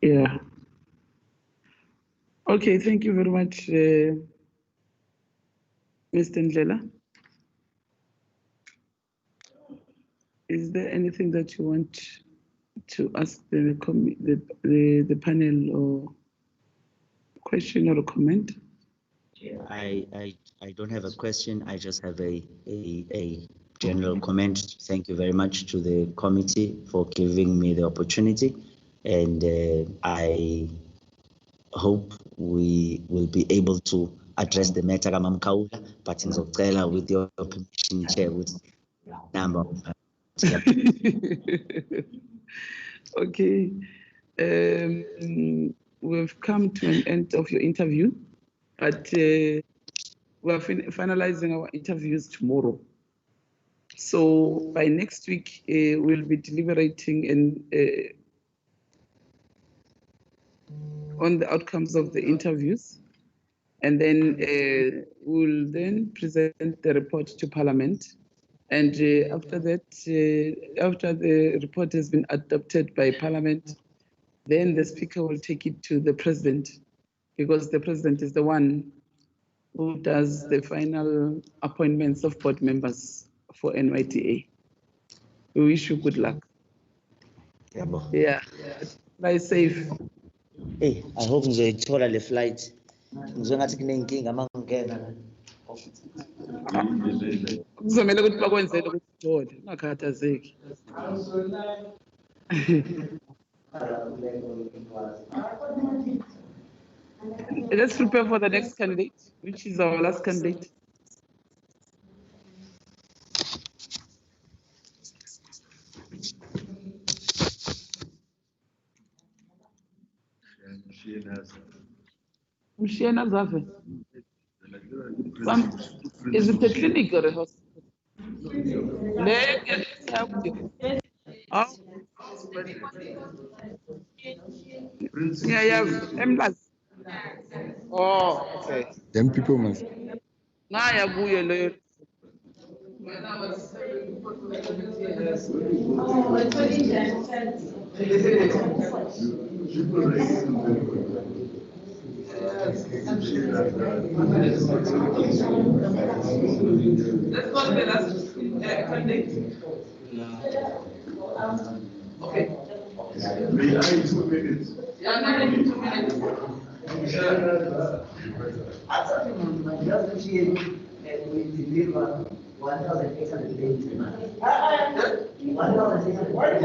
Yeah. Okay, thank you very much, Mr. Ndlela. Is there anything that you want to ask the panel, or question or a comment? I don't have a question. I just have a general comment. Thank you very much to the committee for giving me the opportunity, and I hope we will be able to address the matter, but with your permission, Chair, with number. Okay. We've come to an end of your interview, but we are finalizing our interviews tomorrow. So by next week, we'll be deliberating on the outcomes of the interviews. And then we'll then present the report to Parliament. And after that, after the report has been adopted by Parliament, then the Speaker will take it to the President, because the President is the one who does the final appointments of board members for NYDA. We wish you good luck. Yeah, fly safe. Hey, I hope ngizoyithola le flight. Ngizongathi kunenkinga mangingena. Kuzomela ukuthi bakwenzele ukuthi uthole, ungakhathazeki. Let's prepare for the next candidate, which is our last candidate. Mshiyena Zafe. Is it a clinic or a hospital? Yeah, Emlas. Oh, okay. Then people must. Let's go to the last candidate. Okay. We are in 2 minutes. Yeah, not in 2 minutes. We deliver 1,800 days. 1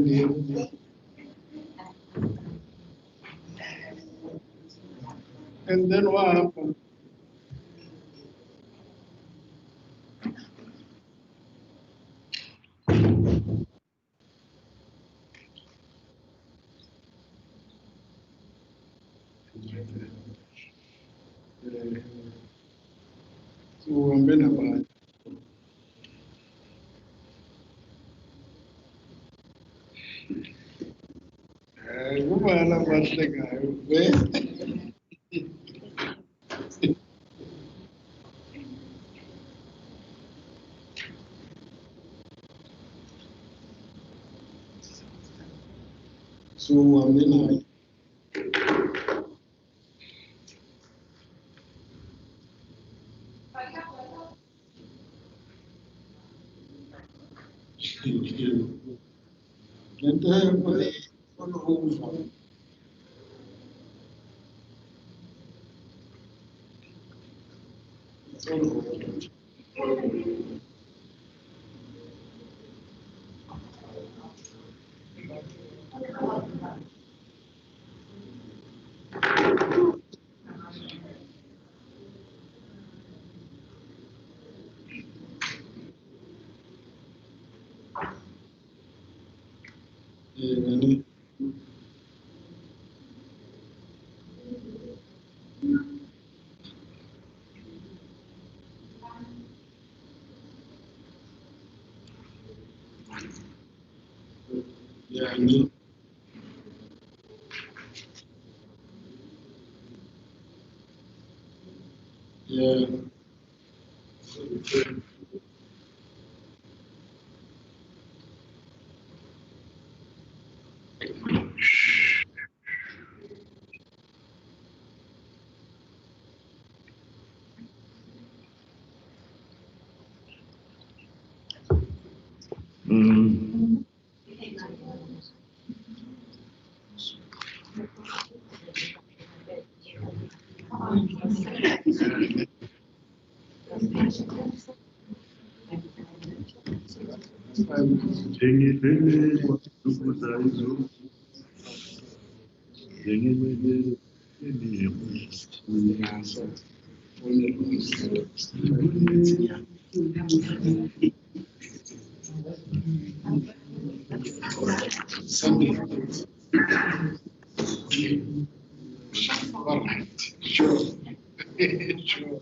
day. And then what happened? uhambe nabanye. Kubala bahlekayo be. So uhambe naye. Lento yokuva. Nani? Yani. Yeah. Sunday. All right. Sure. Sure.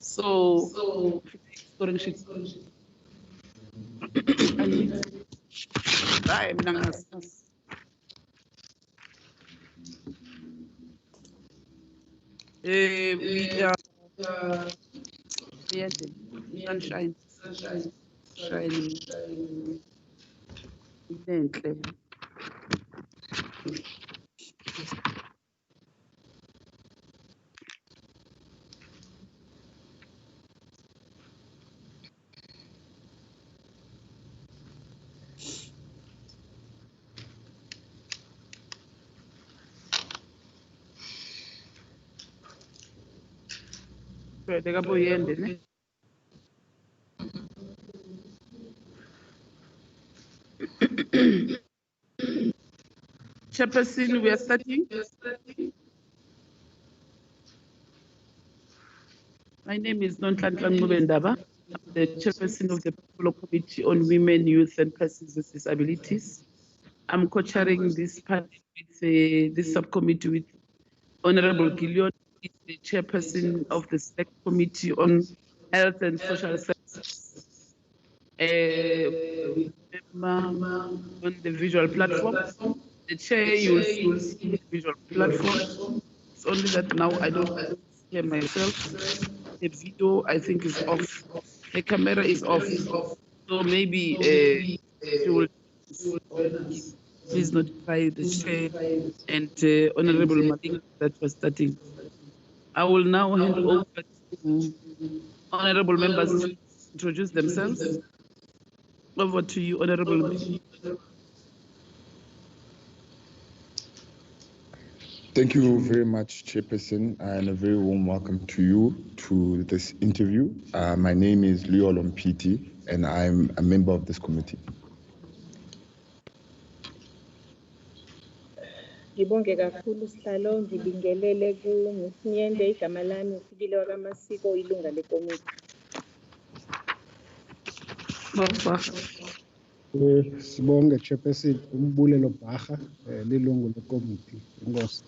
So, scoring sheet. Hayi mina ngingasazi. We are sunshine. Shining. Inenhle. Beka boyende ne. Chairperson, we are starting. My name is Nonhlanhla Ngubendaba. I'm the chairperson of the Portfolio Committee on Women, Youth and Persons with Disabilities. I'm co-chairing this panel with this subcommittee with Honorable Gillion, who is the chairperson of the Select Committee on Health and Social Services. With member on the visual platform. The chair, you will see the visual platform. It's only that now I don't hear myself. The video, I think, is off. The camera is off. So maybe you will please notify the chair and Honorable Malik that was starting. I will now hand over to honorable members to introduce themselves. Over to you, Honorable Malik. Thank you very much, Chairperson, and a very warm welcome to you to this interview. My name is Leo Lompiti, and I'm a member of this committee. Ngibonge kakhulu Sihlalo, ngibingelele kuMnyende, igama lami uFikile wakaMasiko, ilunga lekomiti. Sibonge Chairperson Umbulelo Bhaga, lilungu lekomiti. Inkosi.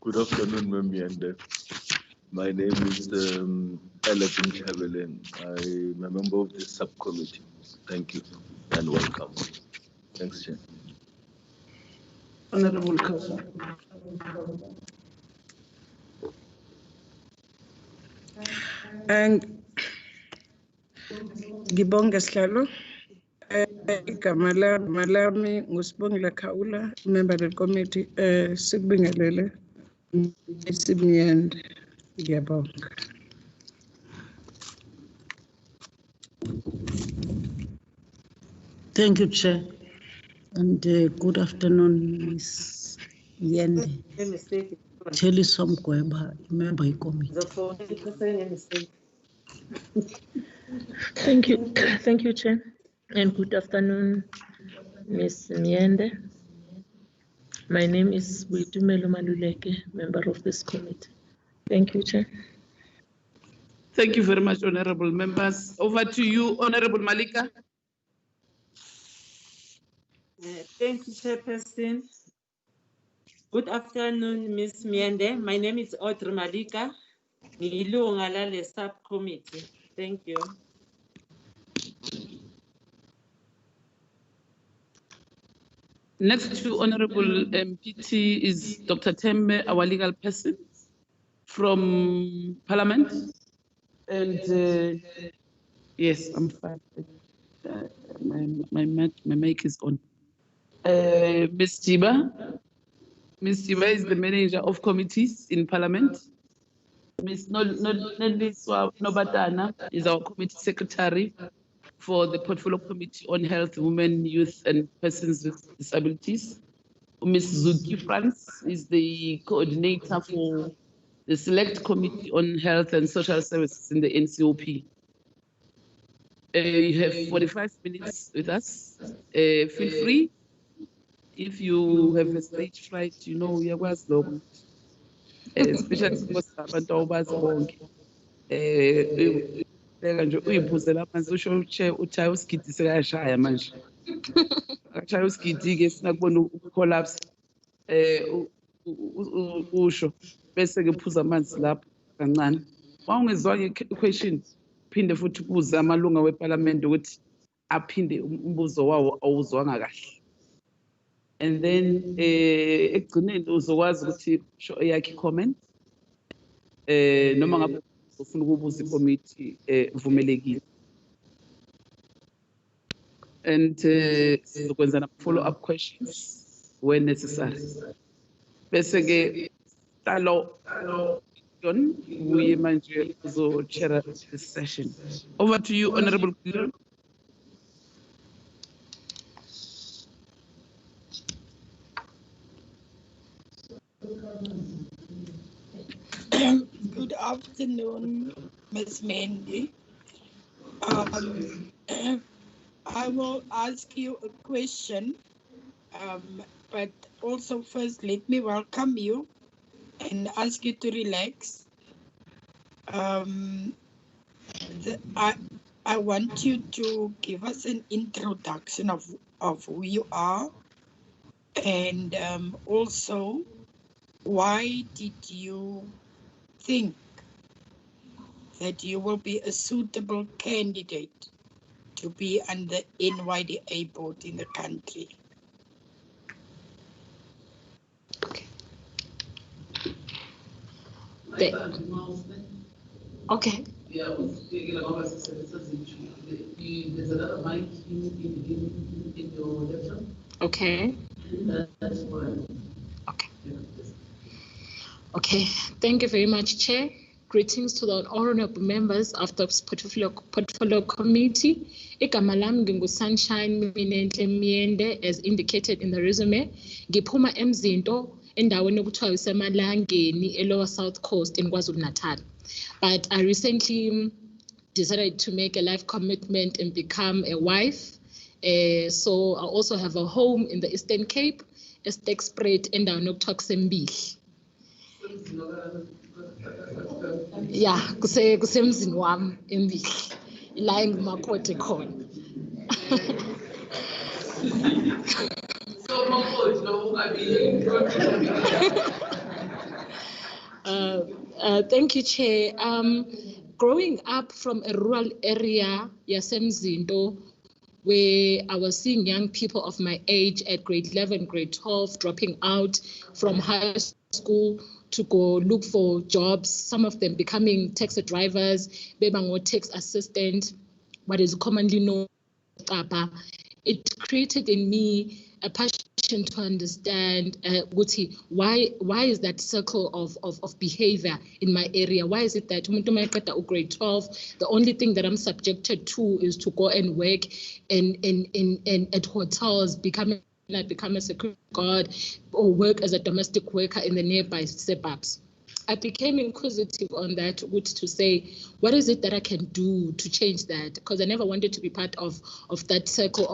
Good afternoon, Memiende. My name is Elabin Chabelen. I'm a member of the subcommittee. Thank you and welcome. Thanks, Chair. Honorable Kaza. Ngibonge Sihlalo. Igama lami nguSibongile Khawula, member del committee. Sikubingelele isimnyende. Ngiyabonga. Thank you, Chair. And good afternoon, Ms. Yende. Tell us some Gweba, member of committee. Thank you, Chair, and good afternoon, Ms. Miende. My name is Witumelo Maluleke, member of this committee. Thank you, Chair. Thank you very much, honorable members. Over to you, Honorable Malika. Thank you, Chairperson. Good afternoon, Ms. Miende. My name is Audrey Malika. Ngilunga lale subcommittee. Thank you. Next to Honorable MPT is Dr. Tambo, our legal person from Parliament. And yes, I'm fine. My mic is on. Ms. Jiba. Ms. Jiba is the manager of committees in Parliament. Ms. Noliswa Nobatana is our committee secretary for the Portfolio Committee on Health, Women, Youth and Persons with Disabilities. Ms. Zuki France is the coordinator for the Select Committee on Health and Social Services in the NCOP. You have 45 minutes with us. Feel free. If you have a stage fright, you know, we are long. Especially because abantu awubazi nje uyiphuzela amanzi usho uthaya usigidi sekayashaya manje akashaya usigidi-ke sina kubona ukucollapse usho bese ke phuza amanzi lapho kancane. Mawungezwanga i-question phinde futhi ubuze amalunga weParliament ukuthi aphinde umbuzo wawo awuzwanga kahle. And then ekugcineni uzokwazi ukuthi show eyakhe i-comment noma ngabe ufuna ukubuza i-committee vumelekile. And sizokwenza na follow-up questions when necessary. Bese ke Talo uye manje uzo-chair this session. Over to you, Honorable Guru. Good afternoon, Ms. Mandy. I will ask you a question, but also first let me welcome you and ask you to relax. I want you to give us an introduction of who you are, and also why did you think that you will be a suitable candidate to be on the NYDA board in the country? Okay. There's another mic in your laptop. Okay. That's why. Okay. Okay. Thank you very much, Chair. Greetings to the honorable members of the portfolio committee. Igama lami ngingu-Sunshine Miende, as indicated in the resume. Ngiphuma eMzinto endaweni okuthiwa isemalangeni eLower South Coast in KwaZulu-Natal. But I recently decided to make a life commitment and become a wife. So I also have a home in the Eastern Cape, Estek endaweni okuthiwa kuseMbili. Yeah, kusemzini wami eMbili, la engumakoti khona. Thank you, Chair. Growing up from a rural area, Yasemzindo, where I was seeing young people of my age at grade 11, grade 12, dropping out from high school to go look for jobs, some of them becoming taxi drivers, bebango tax assistant, what is commonly known as Kapa. It created in me a passion to understand why is that circle of behavior in my area? Why is it that grade 12, the only thing that I'm subjected to is to go and work in at hotels, become a security guard or work as a domestic worker in the nearby suburbs. I became inquisitive on that, to say, what is it that I can do to change that? Because I never wanted to be part of that circle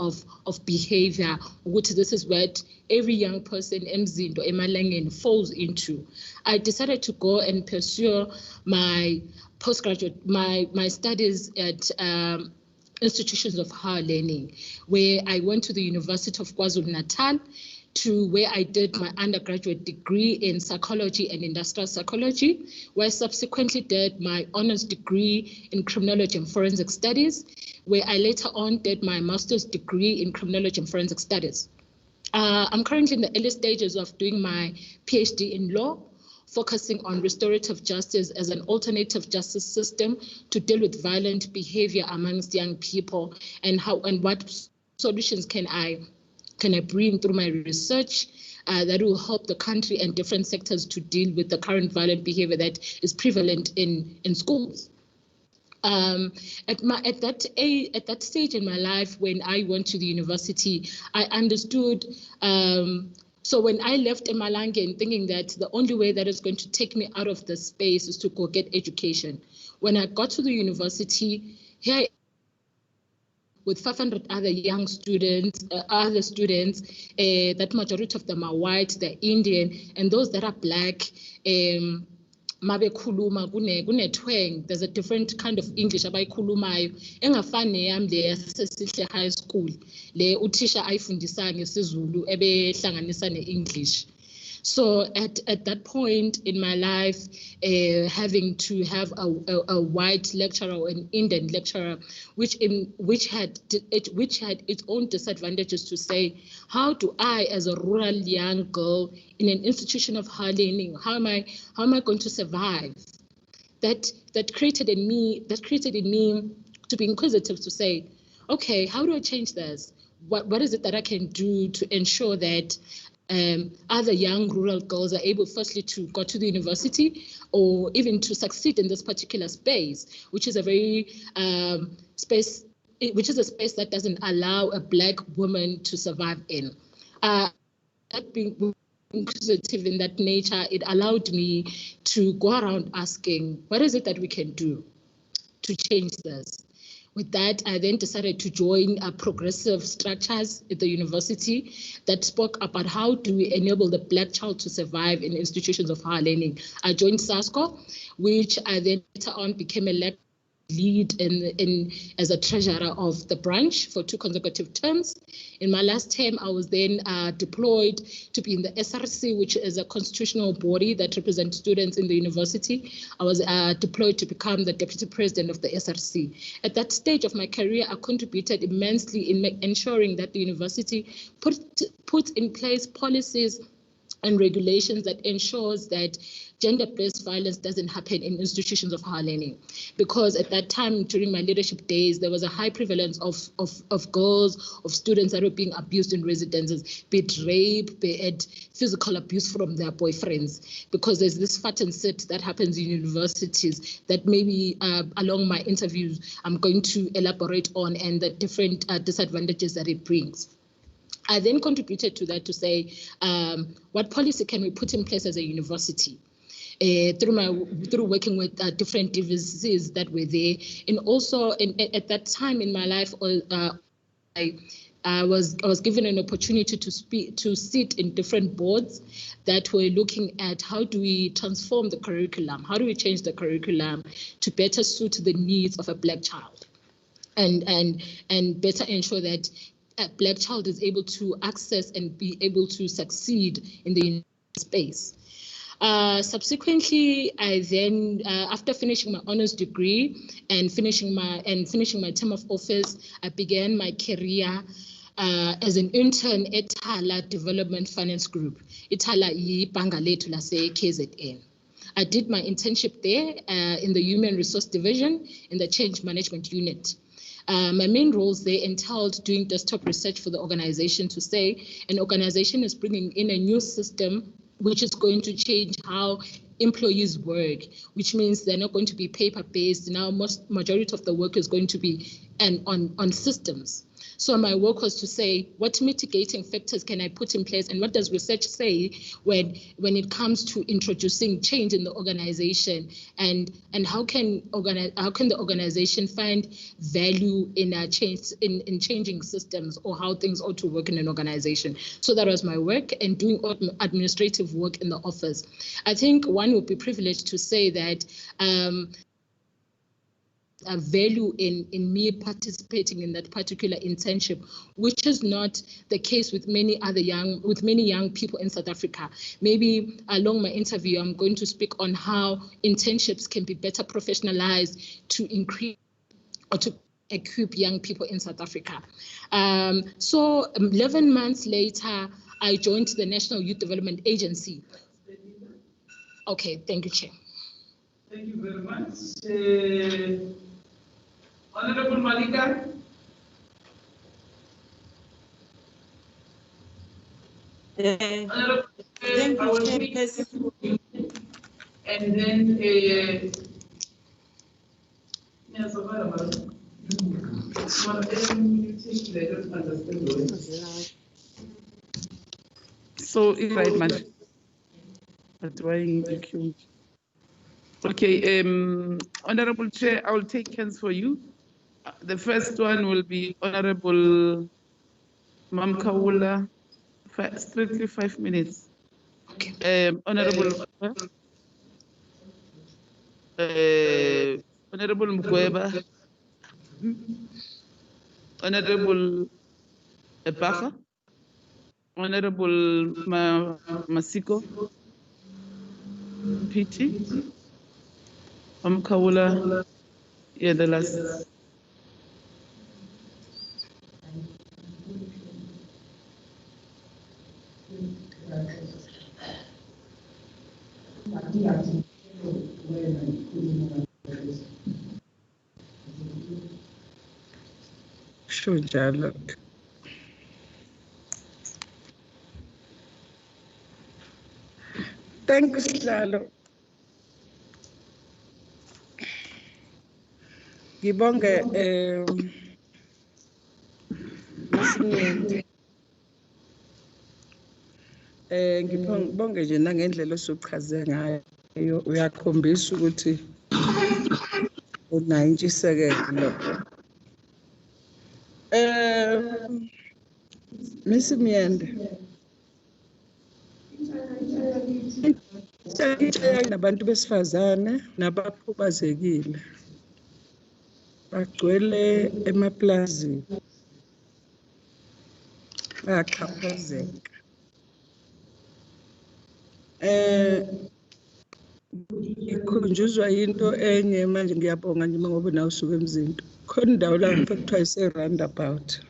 of behavior, which this is what every young person in Mzindo, Emalangeni falls into. I decided to go and pursue my postgraduate, my studies at institutions of higher learning, where I went to the University of KwaZulu-Natal, to where I did my undergraduate degree in psychology and industrial psychology, where I subsequently did my honors degree in criminology and forensic studies, where I later on did my master's degree in criminology and forensic studies. I'm currently in the early stages of doing my PhD in law, focusing on restorative justice as an alternative justice system to deal with violent behavior amongst young people, and what solutions can I bring through my research that will help the country and different sectors to deal with the current violent behavior that is prevalent in schools. At that stage in my life, when I went to the university, I understood. So when I left Emalangeni, thinking that the only way that is going to take me out of the space is to go get education. When I got to the university, here with 500 other young students, that majority of them are white, they're Indian, and those that are black, there's a different kind of English abayikhulumayo engafani neyami le yasesihle high school le uthisha ayifundisa ngesizulu ebehlanganisa ne-English. So at that point in my life, having to have a white lecturer or an Indian lecturer, which had its own disadvantages, to say, how do I, as a rural young girl in an institution of higher learning, how am I going to survive? That created in me to be inquisitive, to say, okay, how do I change this? What is it that I can do to ensure that other young rural girls are able, firstly, to go to the university, or even to succeed in this particular space, which is a very space that doesn't allow a Black woman to survive in. That being inquisitive in that nature, it allowed me to go around asking, what is it that we can do to change this? With that, I then decided to join progressive structures at the university that spoke about how do we enable the Black child to survive in institutions of higher learning. I joined SASCO, which I then later on became a lead as a treasurer of the branch for 2 consecutive terms. In my last term, I was then deployed to be in the SRC, which is a constitutional body that represents students in the university. I was deployed to become the deputy president of the SRC. At that stage of my career, I contributed immensely in ensuring that the university put in place policies and regulations that ensures that gender-based violence doesn't happen in institutions of higher learning. Because at that time, during my leadership days, there was a high prevalence of girls, of students that were being abused in residences, be it rape, be it physical abuse from their boyfriends. Because there's this fat and sit that happens in universities that maybe along my interviews, I'm going to elaborate on, and the different disadvantages that it brings. I then contributed to that to say, what policy can we put in place as a university? Through working with different DVCs that were there, and also at that time in my life, I was given an opportunity to sit in different boards that were looking at how do we transform the curriculum, how do we change the curriculum to better suit the needs of a Black child, and better ensure that a Black child is able to access and be able to succeed in the space. Subsequently, I then, after finishing my honors degree and finishing my term of office, I began my career as an intern at Hala Development Finance Group. Hala yibhanga lethu lase KZN. I did my internship there in the Human Resource Division in the Change Management Unit. My main roles there entailed doing desktop research for the organization to say an organization is bringing in a new system which is going to change how employees work, which means they're not going to be paper-based. Now, majority of the work is going to be on systems. So my work was to say, what mitigating factors can I put in place, and what does research say when it comes to introducing change in the organization, and how can the organization find value in changing systems, or how things ought to work in an organization. So that was my work, and doing administrative work in the office. I think one would be privileged to say that a value in me participating in that particular internship, which is not the case with many young people in South Africa. Maybe along my interview, I'm going to speak on how internships can be better professionalized to increase or to equip young people in South Africa. So 11 months later, I joined the National Youth Development Agency. Okay, thank you, Chair. Thank you very much. Honorable Malika. Thank you, Chairperson. And then so right, man. But why you? Okay, Honorable Chair, I will take hands for you. The first one will be Honorable Mam Kawula, strictly 5 minutes. Honorable Honorable Mkweba, Honorable Epacha, Honorable Masiko PT Kawula. Yeah, the last. Sure, Jalo. Thank you, Jalo. Ngibonge Msimende. Ngibonge nje nangendlela osuchaze ngayo uyakhombisa ukuthi unayo intshisekelo. Msimende. Nabantu besifazane nabakhubazekile bagcwele emaplazini bayaxhaphazeka. Ngikhunjuzwa yinto enye manje ngiyabonga nje ngoba nawe usuke emzinto. Khona indawo la ngipha kuthiwa ise-roundabout.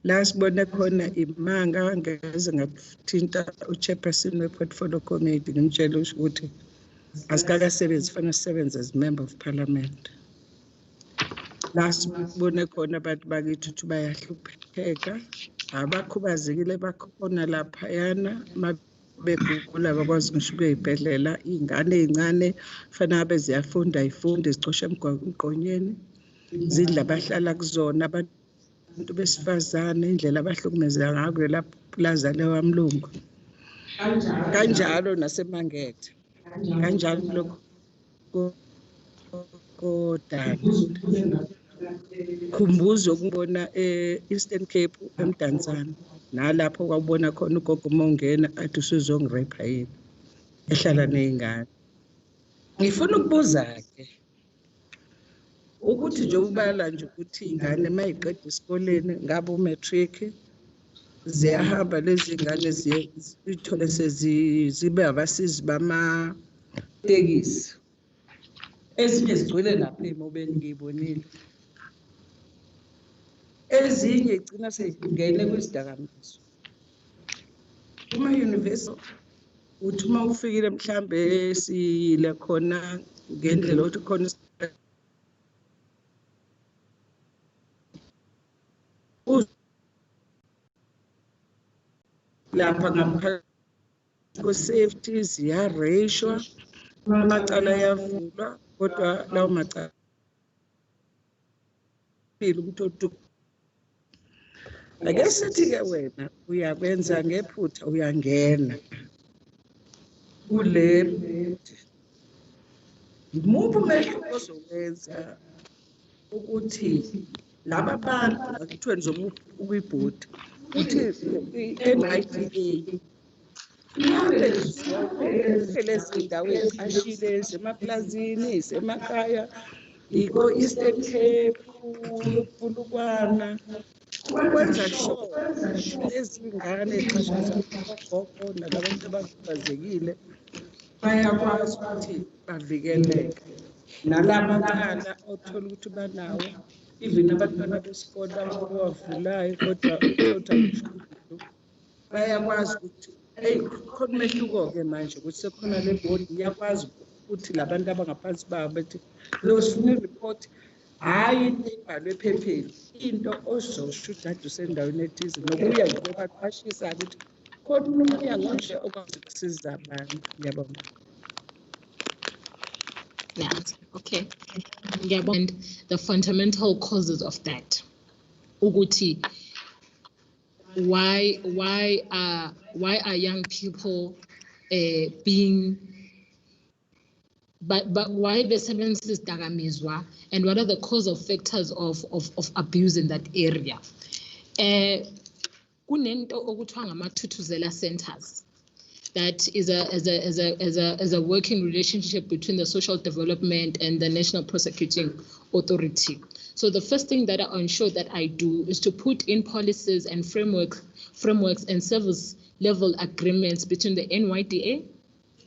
La sibone khona imanga ngeze ngathinta u-chairperson we-portfolio committee ngimtshela ukuthi asikakasebenzi fanele sisebenze as member of parliament. La sibone khona abantu bakithi ukuthi bayahlupheka abakhubazekile bakhona laphayana begugula bakwazi ngisho ukuyibhedlela iy'ngane ey'ncane fanele abe ziyafunda ifundi zicoshe emgqonyeni zidla abahlala kuzona abantu besifazane indlela abahlukumezeka ngayo kulela plaza lewamlungu kanjalo nasemangethe kanjalo lokho kodwa khumbuzo ukubona Eastern Cape emdantsane nalapho kwakubona khona ugogo mongena athi usuzongirepha yini ehlala nezingane. Ngifuna ukubuza ke ukuthi nje ubala nje ukuthi ingane mayiqeda esikoleni ngabe umatric ziyahamba lezi ngane zithole sezibe abasizi bamatekisi ezinye zigcwele lapha emobeni ngiyibonile ezinye igcina seyingene kwizidakamizwa kuma university uthi uma ufikile mhlambe siyile khona ngendlela ukuthi khona lapha ngapha ko-safety ziyareshwa amacala yavulwa kodwa lawo macala ukuthi ake sithi-ke wena uyakwenza ngephutha uyangena kule imuphi umehluko ozowenza ukuthi laba bantu akuthiwe nizomuphi ukuyibhodi ukuthi i-NYDA lezi ndawo ey'qashile zemaplazini isemakhaya iko-Eastern Cape Bulukwana ukwenza sure ezingane ey'xhashazwa ogogo nalabantu abakhubazekile bayakwazi ukuthi bavikeleke nalabacala othola ukuthi banawo even abantwana besikole abawavulayo kodwa total bayakwazi ukuthi khona umehluko-ke manje ukuthi sekhona le bhodi iyakwazi ukuthi labantu abangaphansi babo bethi lo sifuna iripoti hhayi into ebhalwe ephepheni into ozosho udade usendaweni ethize nokuya nje baqashisa ukuthi khona umnyango nje okwazi ukusiza abantu. Ngiyabonga. Yeah, okay. And the fundamental causes of that. Uguti, why are young people being but why the sentences dagamizwa and what are the causal factors of abuse in that area? Kunento okuthiwa ngama-Thuthuzela centers. That is a working relationship between the social development and the National Prosecuting Authority. So the first thing that I ensure that I do is to put in policies and frameworks and service level agreements between the NYDA,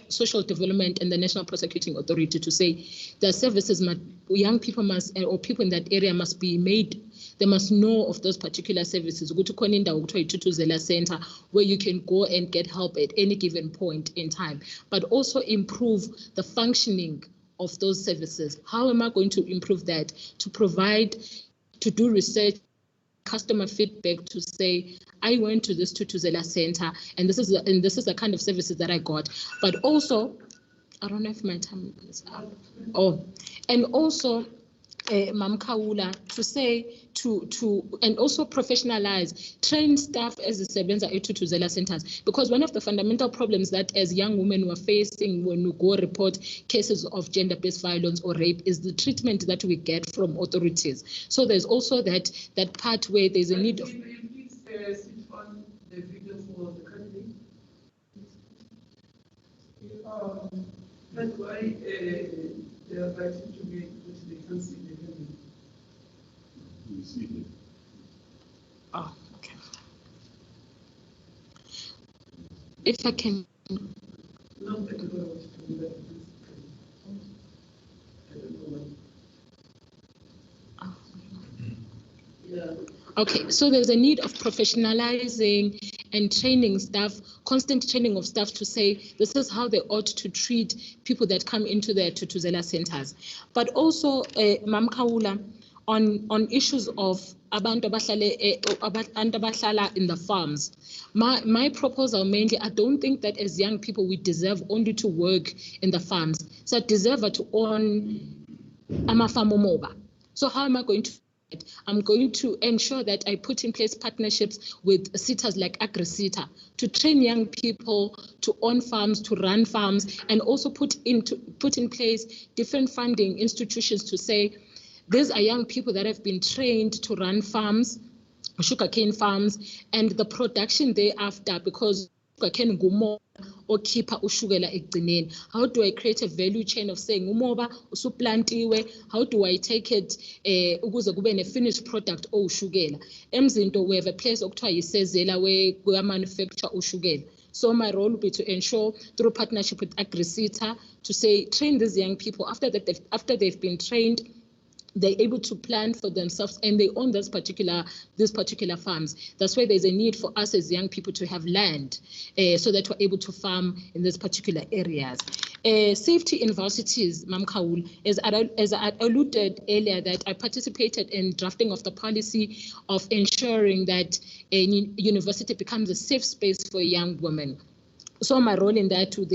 Social Development, and the National Prosecuting Authority to say the services young people must, or people in that area must be made, they must know of those particular services. Go to Koninda Tutuzela Center where you can go and get help at any given point in time, but also improve the functioning of those services. How am I going to improve that? To provide, to do research, customer feedback, to say, I went to this Tutuzela Center and this is the kind of services that I got. But also, I don't know if my time is up. Oh, and also, Mam Kaula, to say and also professionalize, train staff as the Sebenza Tutuzela centers, because one of the fundamental problems that as young women were facing when we go report cases of gender-based violence or rape is the treatment that we get from authorities. So there's also that part where there's a need of. Can you please sit on the video for the candidate? That's why they are writing to me which they can't see the candidate. You see it. Oh, okay. If I can. No, I don't know what to do that. I don't know what. Oh. Yeah. Okay, so there's a need of professionalizing and training staff, constant training of staff to say this is how they ought to treat people that come into their Tutuzela centers. But also, Mam Kaula, on issues of abantu abahlala in the farms. My proposal mainly, I don't think that as young people we deserve only to work in the farms. So I deserve to own amafamomoba. So how am I going to? I'm going to ensure that I put in place partnerships with sitters like AgriSita to train young people to own farms, to run farms, and also put in place different funding institutions to say, these are young people that have been trained to run farms, sugarcane farms, and the production thereafter, because sugarcane ngumoba okhipha ushukela ekugcineni. How do I create a value chain of saying umoba usuplantiwe, how do I take it ukuze kube ne finished product owushukela? Emzinto we have a place okuthiwa yisezela where we manufacture ushukela. So my role will be to ensure through partnership with AgriSita to say train these young people after they've been trained, they're able to plan for themselves and they own these particular farms. That's why there's a need for us as young people to have land so that we're able to farm in these particular areas. Safety in varsities, Mam Kaul, as I alluded earlier, that I participated in drafting of the policy of ensuring that a university becomes a safe space for young women. So my role in that to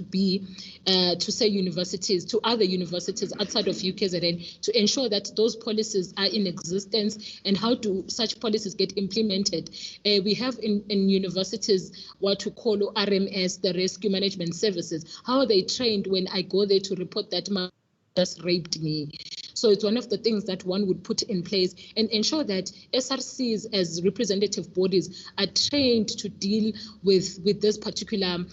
be to say universities, to other universities outside of UKZN, to ensure that those policies are in existence and how do such policies get implemented. We have in universities what we call RMS, the Rescue Management Services. How are they trained when I go there to report that my just raped me? So it's one of the things that one would put in place and ensure that SRCs as representative bodies are trained to deal with this particular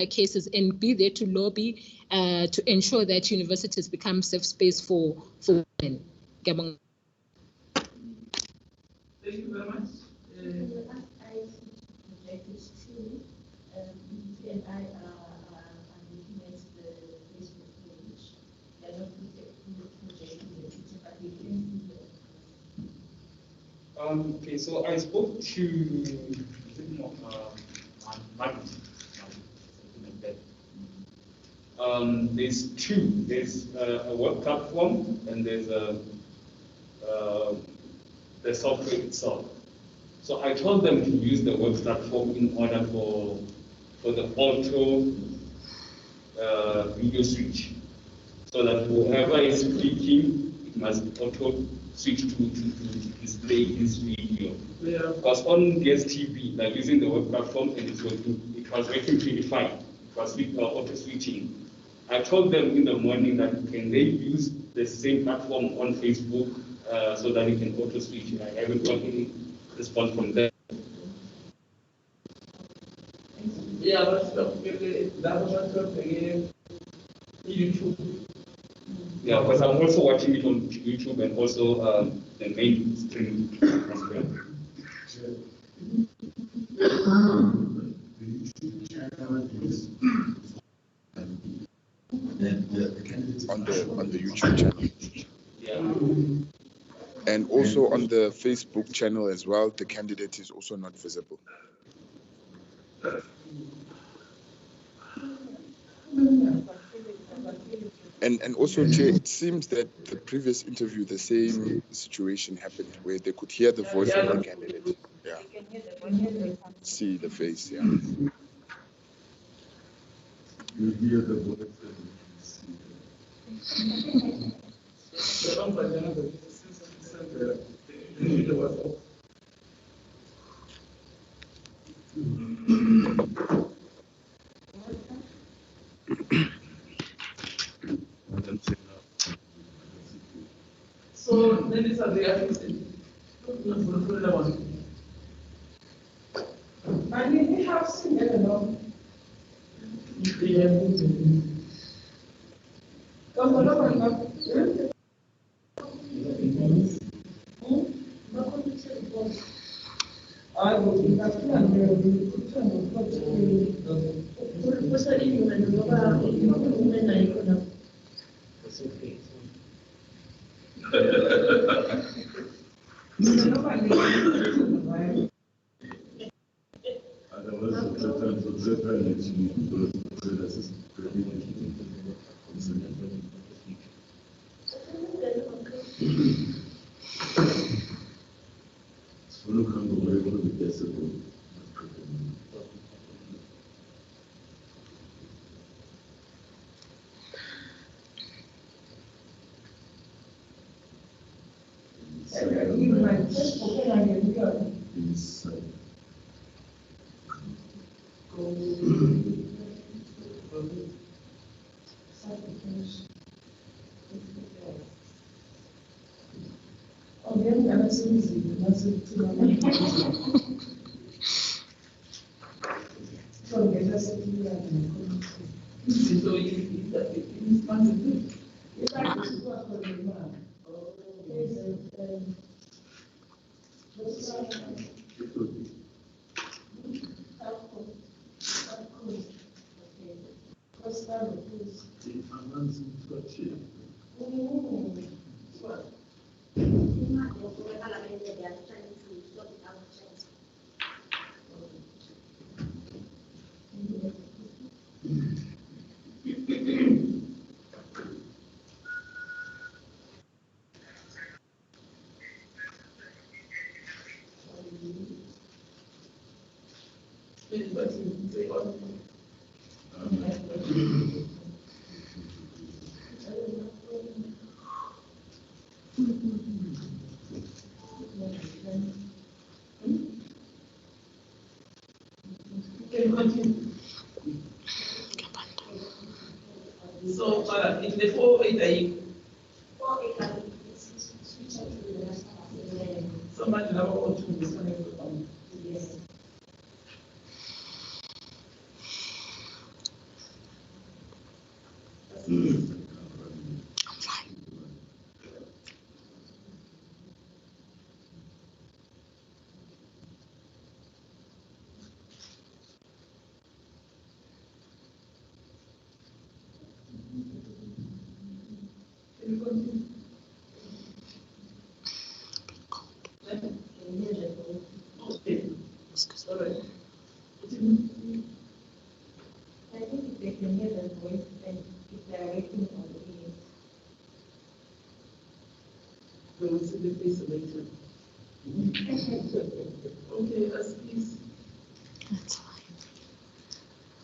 cases and be there to lobby to ensure that universities become safe space for women. Thank you very much. And I are looking at the Facebook page. I don't think okay, so I spoke to there's two. There's a web platform and there's the software itself. So I told them to use the web platform in order for the auto video switch, so that whoever is speaking, it must auto switch to display this video. Yeah. Because on DSTV, they're using the web platform and it was working pretty fine. It was auto switching. I told them in the morning that can they use the same platform on Facebook so that it can auto switch. I haven't got any response from them. Yeah, but that was again YouTube. Yeah, because I'm also watching it on YouTube and also the main stream as well. On the YouTube channel. Yeah. And also on the Facebook channel as well, the candidate is also not visible. And also, Chair, it seems that the previous interview, the same situation happened where they could hear the voice of the candidate. Yeah. See the face, yeah. You hear the voice and So then it's a reality. And we have seen it along. I will be back So in the 4 somebody never want to be connected. Yes. I think if they can hear the voice and if they are waiting on the ears. They will see the face later. Okay, please. That's fine.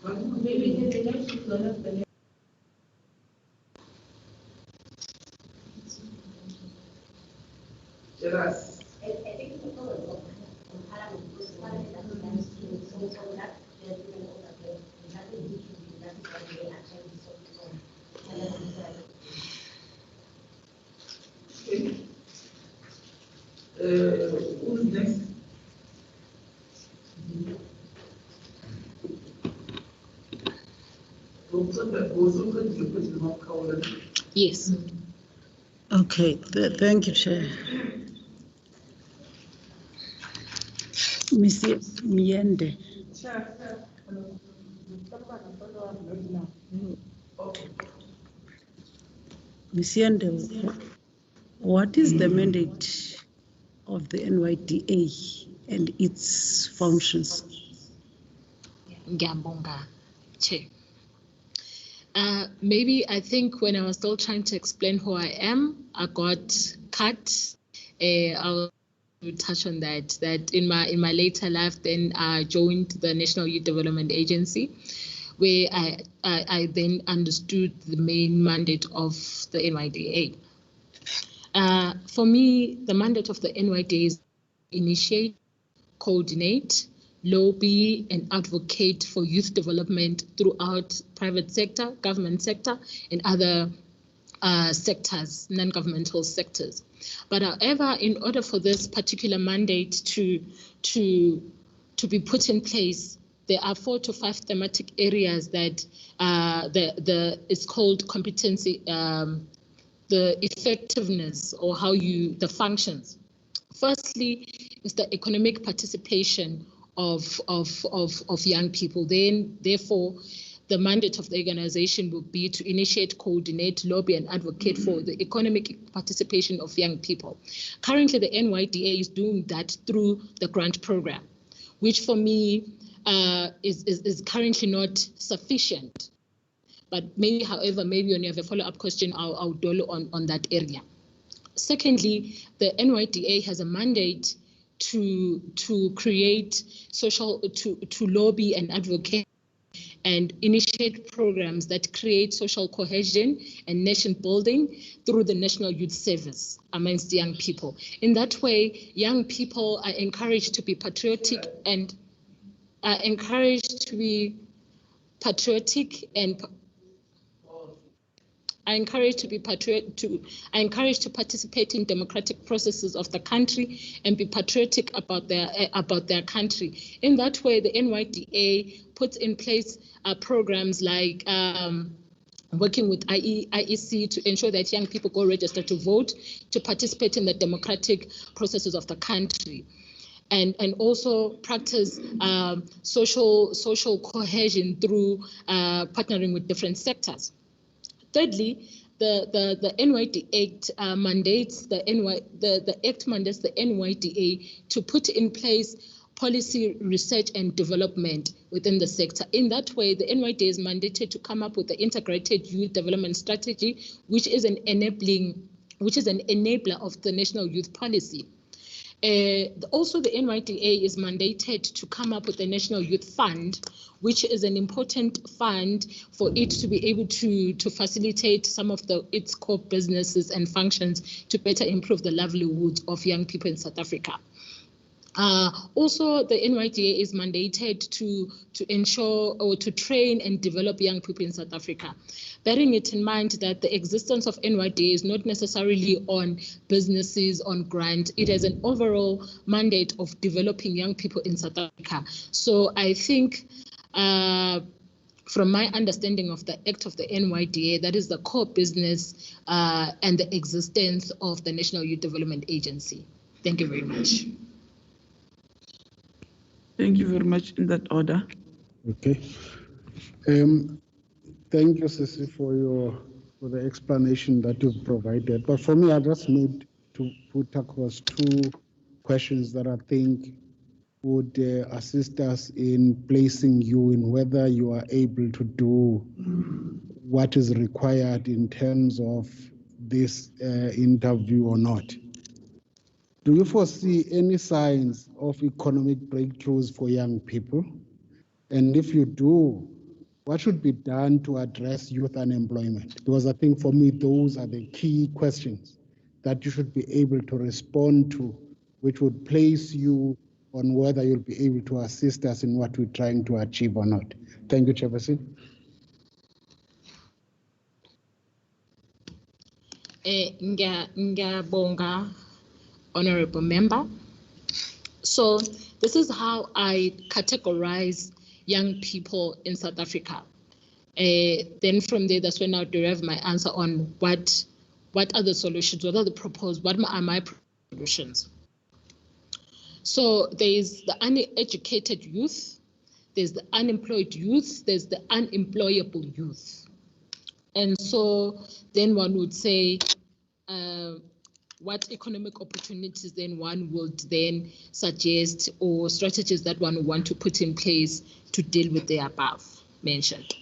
But maybe the next is one of the next. Yes. I think it's all about who's next? Yes. Okay, thank you, Chair. Ms. Miende. Ms. Miende, what is the mandate of the NYDA and its functions? Ngiyabonga, Chair. Maybe I think when I was still trying to explain who I am, I got cut. I'll touch on that in my later life, then I joined the National Youth Development Agency, where I then understood the main mandate of the NYDA. For me, the mandate of the NYDA is initiate, coordinate, lobby, and advocate for youth development throughout private sector, government sector, and other sectors, non-governmental sectors. But however, in order for this particular mandate to be put in place, there are 4 to 5 thematic areas that it's called competency, the effectiveness or the functions. Firstly, is the economic participation of young people. Therefore, the mandate of the organization will be to initiate, coordinate, lobby, and advocate for the economic participation of young people. Currently, the NYDA is doing that through the grant program, which for me is currently not sufficient. But maybe, however, maybe when you have a follow-up question, I'll dwell on that area. Secondly, the NYDA has a mandate to create to lobby and advocate and initiate programs that create social cohesion and nation building through the National Youth Service amongst young people. In that way, young people are encouraged to be patriotic and are encouraged to be patriotic and are encouraged to participate in democratic processes of the country and be patriotic about their country. In that way, the NYDA puts in place programs like working with IEC to ensure that young people go register to vote, to participate in the democratic processes of the country. And also practice social cohesion through partnering with different sectors. Thirdly, the NYDA Act mandates the NYDA to put in place policy research and development within the sector. In that way, the NYDA is mandated to come up with the integrated youth development strategy, which is an enabler of the national youth policy. Also, the NYDA is mandated to come up with a National Youth Fund, which is an important fund for it to be able to facilitate some of its core businesses and functions to better improve the livelihoods of young people in South Africa. Also, the NYDA is mandated to ensure or to train and develop young people in South Africa, bearing it in mind that the existence of NYDA is not necessarily on businesses, on grant. It has an overall mandate of developing young people in South Africa. So I think from my understanding of the Act of the NYDA, that is the core business and the existence of the National Youth Development Agency. Thank you very much. Thank you very much in that order. Okay. Thank you, Sissy, for the explanation that you've provided. But for me, I just need to put across 2 questions that I think would assist us in placing you in whether you are able to do what is required in terms of this interview or not. Do you foresee any signs of economic breakthroughs for young people? And if you do, what should be done to address youth unemployment? Because I think for me, those are the key questions that you should be able to respond to, which would place you on whether you'll be able to assist us in what we're trying to achieve or not. Thank you, Chairperson. Ngiyabonga, Honorable Member. So this is how I categorize young people in South Africa. Then from there, that's when I'll derive my answer on what what are the solutions? What are the proposed? What are my solutions? So there's the uneducated youth, there's the unemployed youth, there's the unemployable youth. And so then one would say, what economic opportunities then one would then suggest, or strategies that one would want to put in place to deal with the above mentioned.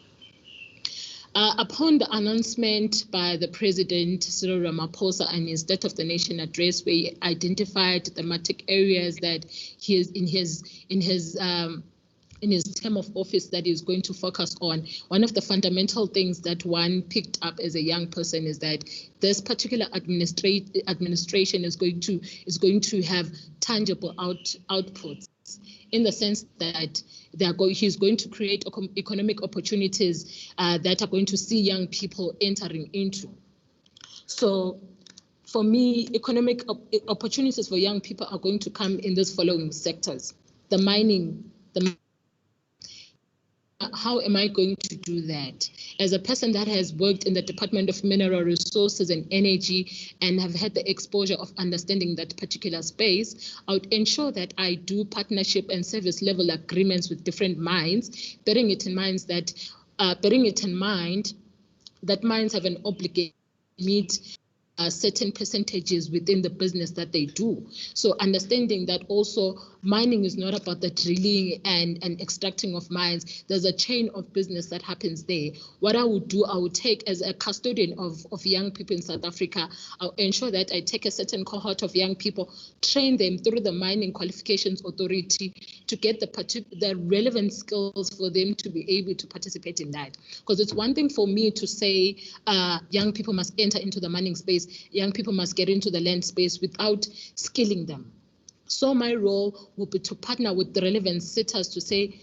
Upon the announcement by the President Cyril Ramaphosa and his State of the Nation address, where he identified thematic areas that he is in his term of office that is going to focus on, one of the fundamental things that one picked up as a young person is that this particular administration is going to have tangible outputs, in the sense that he's going to create economic opportunities that are going to see young people entering into. So for me, economic opportunities for young people are going to come in these following sectors: the mining, how am I going to do that? As a person that has worked in the Department of Mineral Resources and Energy and have had the exposure of understanding that particular space, I would ensure that I do partnership and service level agreements with different mines, bearing it in mind that mines have an obligation to meet certain percentages within the business that they do. So understanding that also mining is not about the drilling and extracting of mines. There's a chain of business that happens there. What I would do, I would take as a custodian of young people in South Africa, I'll ensure that I take a certain cohort of young people, train them through the Mining Qualifications Authority to get the relevant skills for them to be able to participate in that. Because it's one thing for me to say young people must enter into the mining space, young people must get into the land space without skilling them. So my role will be to partner with the relevant sitters to say,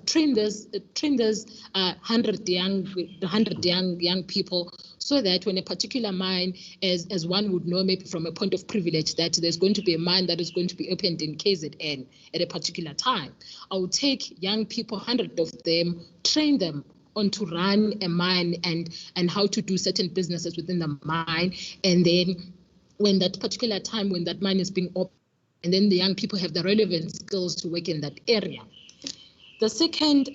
train those 100 young people, so that when a particular mine, as one would know maybe from a point of privilege, that there's going to be a mine that is going to be opened in KZN at a particular time, I will take young people, 100 of them, train them on to run a mine and how to do certain businesses within the mine. And then when that particular time, when that mine is being opened, and then the young people have the relevant skills to work in that area. The second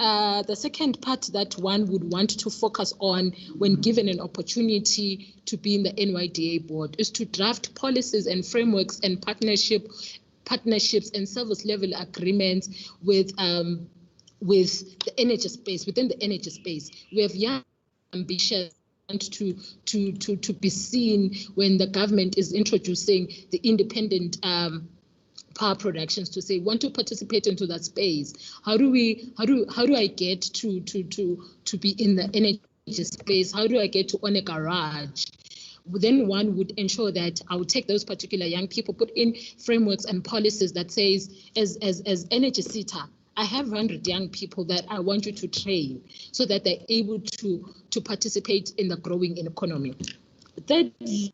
part that one would want to focus on when given an opportunity to be in the NYDA board is to draft policies and frameworks and partnerships and service level agreements with the energy space. Within the energy space, we have young ambitious to be seen when the government is introducing the independent power productions, to say want to participate into that space. How do I get to be in the energy space? How do I get to own a garage? Then one would ensure that I would take those particular young people, put in frameworks and policies that says, as energy sitter, I have 100 young people that I want you to train so that they're able to participate in the growing economy. Thirdly,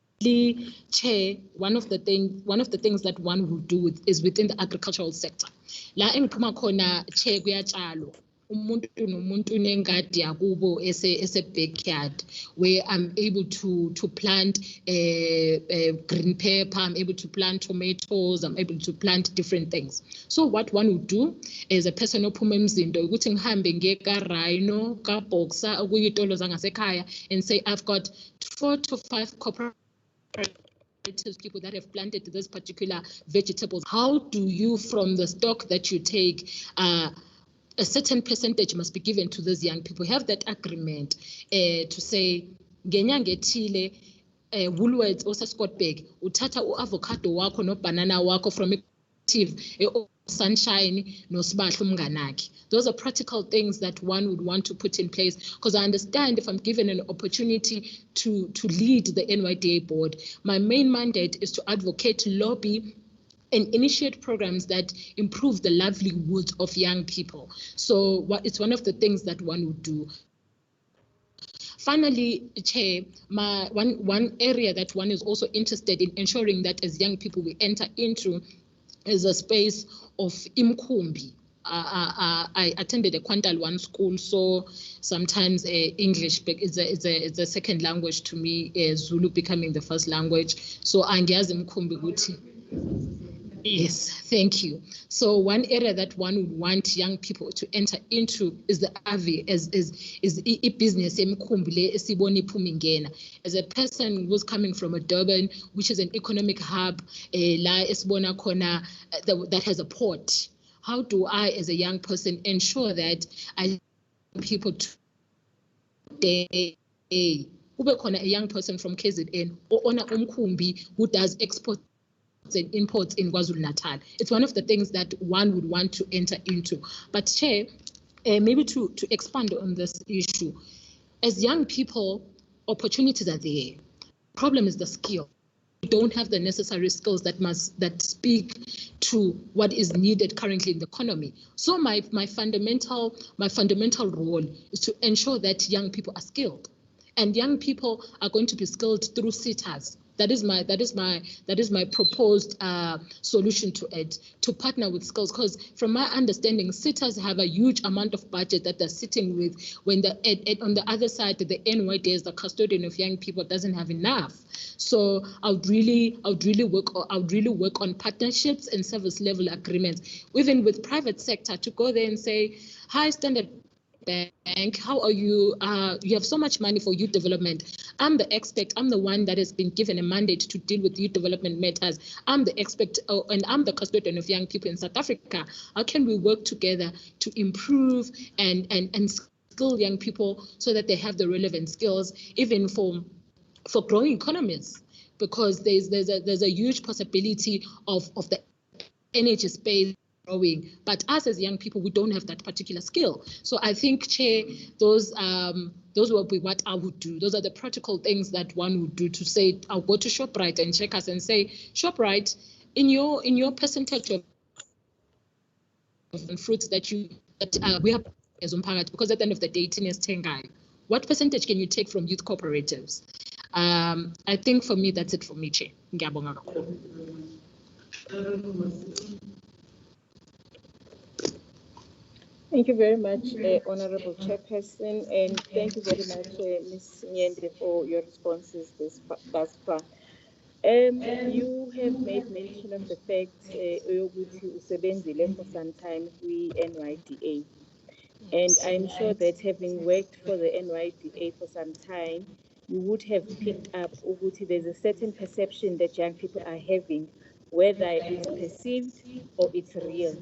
Chair, one of the things that one will do is within the agricultural sector. La engiphuma khona Chair kuyatshalwa. Umuntu nomuntu unengadi yakubo ese backyard, where I'm able to plant green pepper, I'm able to plant tomatoes, I'm able to plant different things. So what one would do is a person ophuma emzindo ukuthi ngihambe ngiye ka Rhino ka Boxer okuyitolo zangasekhaya and say I've got 4 to 5 cooperatives, people that have planted this particular vegetables. How do you, from the stock that you take, a certain percentage must be given to those young people? Have that agreement to say, ngenyanga ethile, Woolworths or Scotbag, uthatha avocado wako no banana wako from Sunshine no Sibahlo Mnganakhe. Those are practical things that one would want to put in place, because I understand if I'm given an opportunity to lead the NYDA board, my main mandate is to advocate, lobby, and initiate programs that improve the livelihoods of young people. So it's one of the things that one would do. Finally, Chair, one area that one is also interested in ensuring that as young people we enter into is a space of imkhumbi. I attended a Quantal 1 school, so sometimes English is a second language to me, Zulu becoming the first language. So angiyazi mkhumbi ukuthi. Yes, thank you. So one area that one would want young people to enter into is the AVI, is business. As a person who's coming from a Durban, which is an economic hub, that has a port. How do I, as a young person, ensure that I people today, a young person from KZN or Ona Umkumbi who does export and imports in KwaZulu-Natal? It's one of the things that one would want to enter into. But Chair, maybe to expand on this issue, as young people, opportunities are there. Problem is the skill. We don't have the necessary skills that speak to what is needed currently in the economy. So my fundamental role is to ensure that young people are skilled, and young people are going to be skilled through SETAs. That is my proposed solution to it, to partner with skills, because from my understanding, SETAs have a huge amount of budget that they're sitting with when on the other side, the NYDA, the custodian of young people, doesn't have enough. So I would really work on partnerships and service level agreements, even with private sector, to go there and say, hi, Standard Bank, how are you? You have so much money for youth development. I'm the expert. I'm the one that has been given a mandate to deal with youth development matters. I'm the expert, and I'm the custodian of young people in South Africa. How can we work together to improve and skill young people so that they have the relevant skills, even for growing economies? Because there's a huge possibility of the energy space growing, but us as young people, we don't have that particular skill. So I think, Chair, those will be what I would do. Those are the practical things that one would do, to say, I'll go to ShopRite and check us and say, ShopRite, in your percentage of fruits that we have as Umpangat, because at the end of the day, Tengai, what percentage can you take from youth cooperatives? I think for me, that's it for me, Chair. Thank you very much, Honorable Chairperson, and thank you very much, Ms. Nyende, for your responses thus far. You have made mention of the fact ukuthi usebenzile for some time kwi-NYDA, and I'm sure that having worked for the NYDA for some time, you would have picked up ukuthi there's a certain perception that young people are having, whether it's perceived or it's real.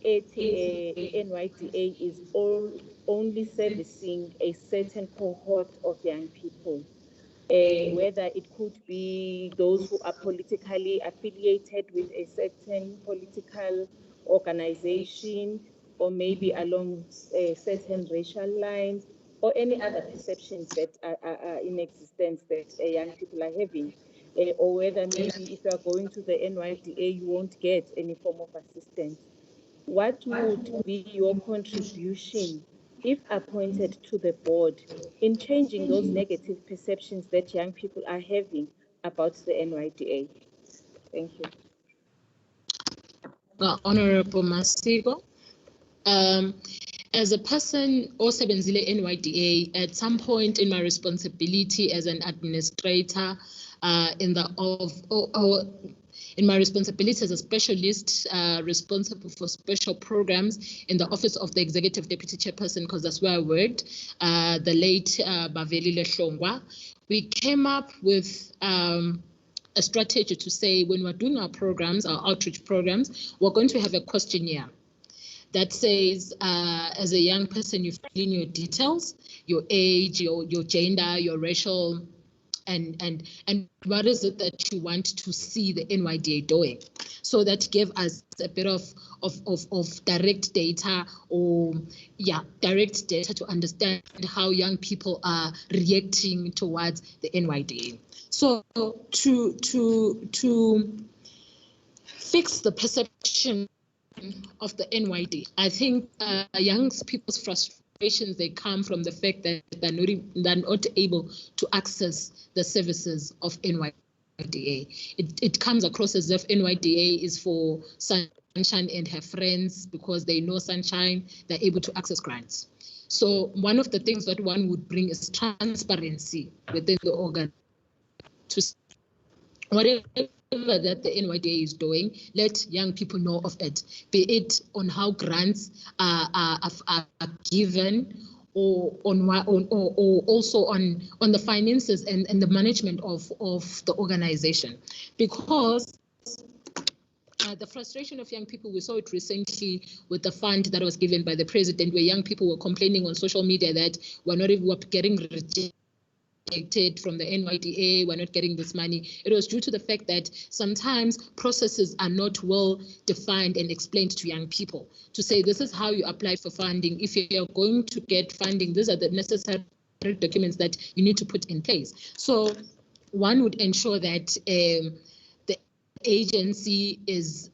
NYDA is only servicing a certain cohort of young people, whether it could be those who are politically affiliated with a certain political organization, or maybe along certain racial lines, or any other perceptions that are in existence that young people are having. Or whether maybe if you are going to the NYDA, you won't get any form of assistance. What would be your contribution, if appointed to the board, in changing those negative perceptions that young people are having about the NYDA? Thank you. Honorable Masigo, as a person also sebenzile NYDA, at some point in my responsibility as an administrator, in my responsibility as a specialist responsible for special programs in the office of the executive deputy chairperson, because that's where I worked, the late Baveli Lehlongwa, we came up with a strategy to say, when we're doing our programs, our outreach programs, we're going to have a questionnaire that says, as a young person, you fill in your details, your age, your gender, your racial, and what is it that you want to see the NYDA doing? So that gave us a bit of direct data, direct data to understand how young people are reacting towards the NYDA. So to fix the perception of the NYDA, I think young people's frustrations, they come from the fact that they're not able to access the services of NYDA. It comes across as if NYDA is for Sunshine and her friends, because they know Sunshine, they're able to access grants. So one of the things that one would bring is transparency within the organ. To whatever that the NYDA is doing, let young people know of it, be it on how grants are given, or also on the finances and the management of the organization. Because the frustration of young people, we saw it recently with the fund that was given by the president, where young people were complaining on social media that we're getting rejected from the NYDA, we're not getting this money. It was due to the fact that sometimes processes are not well defined and explained to young people, to say this is how you apply for funding. If you're going to get funding, these are the necessary documents that you need to put in place. So one would ensure that the agency is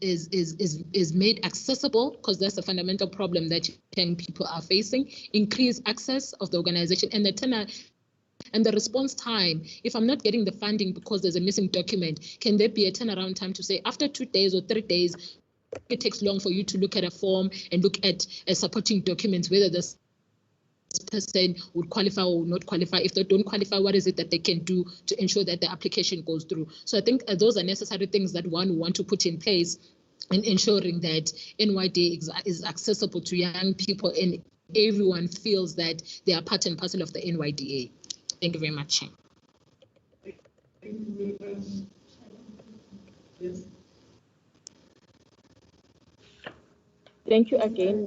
made accessible, because that's a fundamental problem that young people are facing. Increase access of the organization and the tenor and the response time. If I'm not getting the funding because there's a missing document, can there be a turnaround time to say after 2 days or 3 days, it takes long for you to look at a form and look at supporting documents, whether this person would qualify or would not qualify. If they don't qualify, what is it that they can do to ensure that the application goes through? So I think those are necessary things that one want to put in place in ensuring that NYDA is accessible to young people and everyone feels that they are part and parcel of the NYDA. Thank you very much. Yes. Thank you again,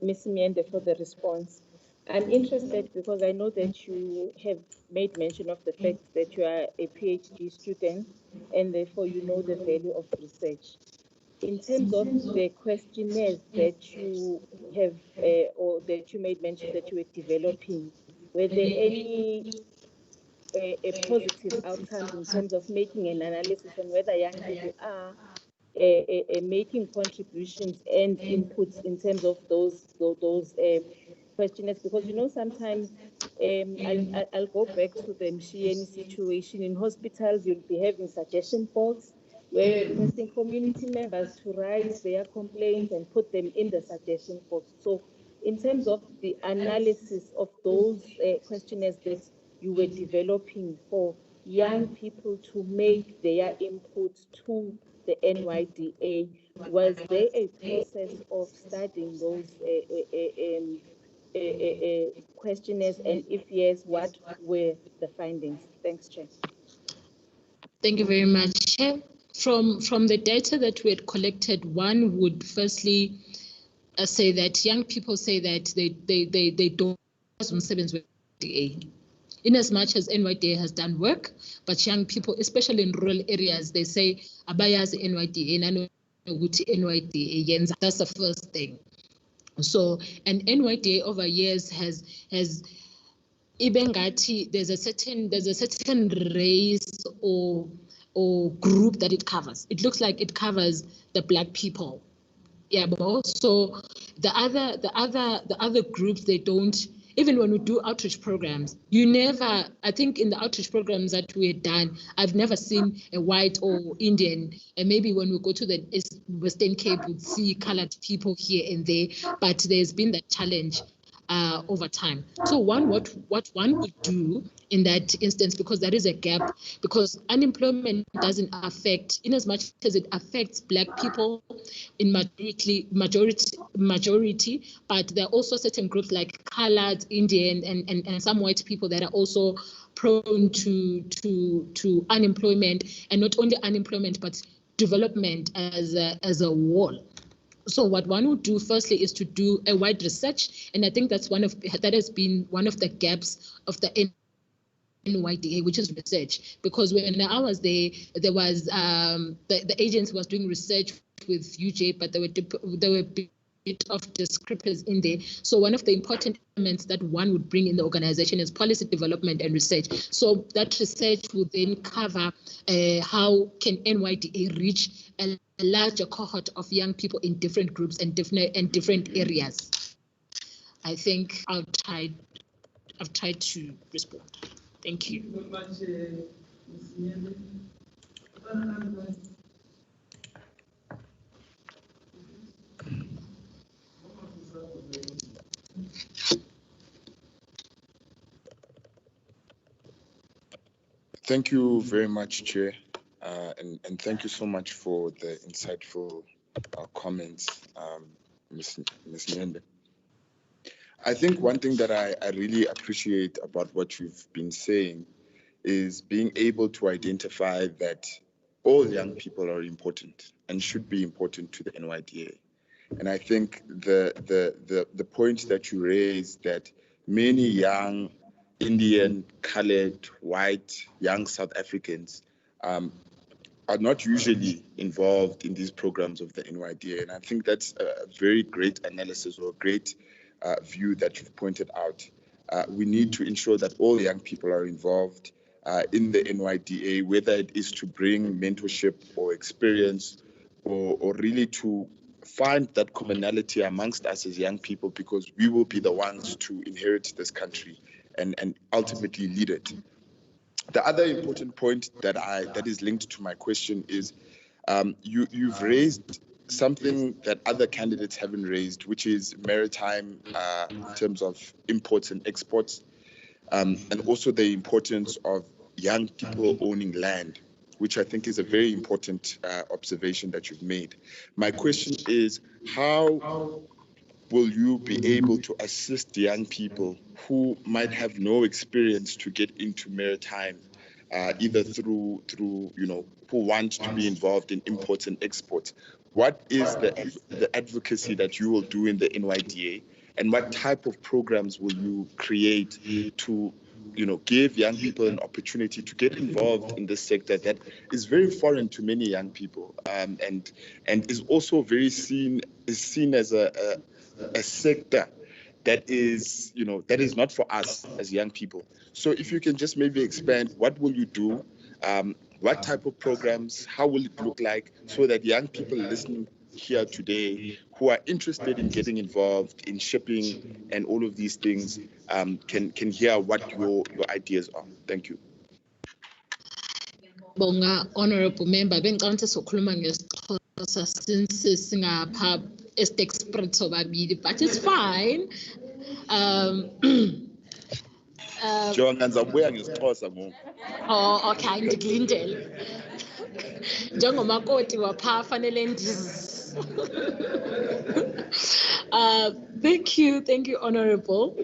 Ms. Miende, for the response. I'm interested because I know that you have made mention of the fact that you are a PhD student and therefore you know the value of research. In terms of the questionnaires that you have or that you made mention that you were developing, were there any positive outcomes in terms of making an analysis on whether young people are making contributions and inputs in terms of those questionnaires? Because sometimes I'll go back to the Mshieni situation. In hospitals, you'll be having suggestion box where you're requesting community members to write their complaints and put them in the suggestion box. So in terms of the analysis of those questionnaires that you were developing for young people to make their input to the NYDA, was there a process of studying those questionnaires, and if yes, what were the findings? Thanks, Chair. Thank you very much, Chair. From the data that we had collected, one would firstly say that young people say that they don't with NYDA. In as much as NYDA has done work, but young people, especially in rural areas, they say abayas NYDA, NYDA. That's the first thing. So, and NYDA over years has ibengati, there's a certain race or group that it covers. It looks like it covers the Black people. Yeah, but so the other groups, they don't. Even when we do outreach programs, I think in the outreach programs that we had done, I've never seen a white or Indian, and maybe when we go to the Western Cape, we'd see colored people here and there, but there's been that challenge over time. So what one would do in that instance, because there is a gap, because unemployment doesn't affect, in as much as it affects Black people in majority, but there are also certain groups like colored, Indian, and some white people that are also prone to unemployment, and not only unemployment, but development as a whole. So what one would do firstly is to do a wide research, and I think that has been one of the gaps of the NYDA, which is research. Because when I was there was the agency was doing research with UJ, but there were a bit of discrepancies in there. So one of the important elements that one would bring in the organization is policy development and research. So that research would then cover how can NYDA reach a larger cohort of young people in different groups and different areas. I think I've tried to respond. Thank you. Thank you very much, Ms. Miende. Thank you very much, Chair, and thank you so much for the insightful comments, Ms. Nyende. I think one thing that I really appreciate about what you've been saying is being able to identify that all young people are important and should be important to the NYDA. And I think the point that you raised, that many young Indian, colored, white, young South Africans are not usually involved in these programs of the NYDA. And I think that's a very great analysis, or a great view that you've pointed out. We need to ensure that all young people are involved in the NYDA, whether it is to bring mentorship or experience, or really to find that commonality amongst us as young people, because we will be the ones to inherit this country and ultimately lead it. The other important point that is linked to my question is you've raised something that other candidates haven't raised, which is maritime in terms of imports and exports, and also the importance of young people owning land, which I think is a very important observation that you've made. My question is, how will you be able to assist young people who might have no experience to get into maritime, either through who want to be involved in imports and exports? What is the advocacy that you will do in the NYDA, and what type of programs will you create to give young people an opportunity to get involved in this sector that is very foreign to many young people, and is also seen as a sector that is not for us as young people. So if you can just maybe expand, what will you do? What type of programs? How will it look like, so that young people listening here today who are interested in getting involved in shipping and all of these things can hear what your ideas are? Thank you. Bonga, honorable member, bengicabanga sokhuluma ngesixhosa since singapha esexpert sobabili, but it's fine. Oh, okay, ndikulindele. Njengomakoti wapha fanele thank you, honorable.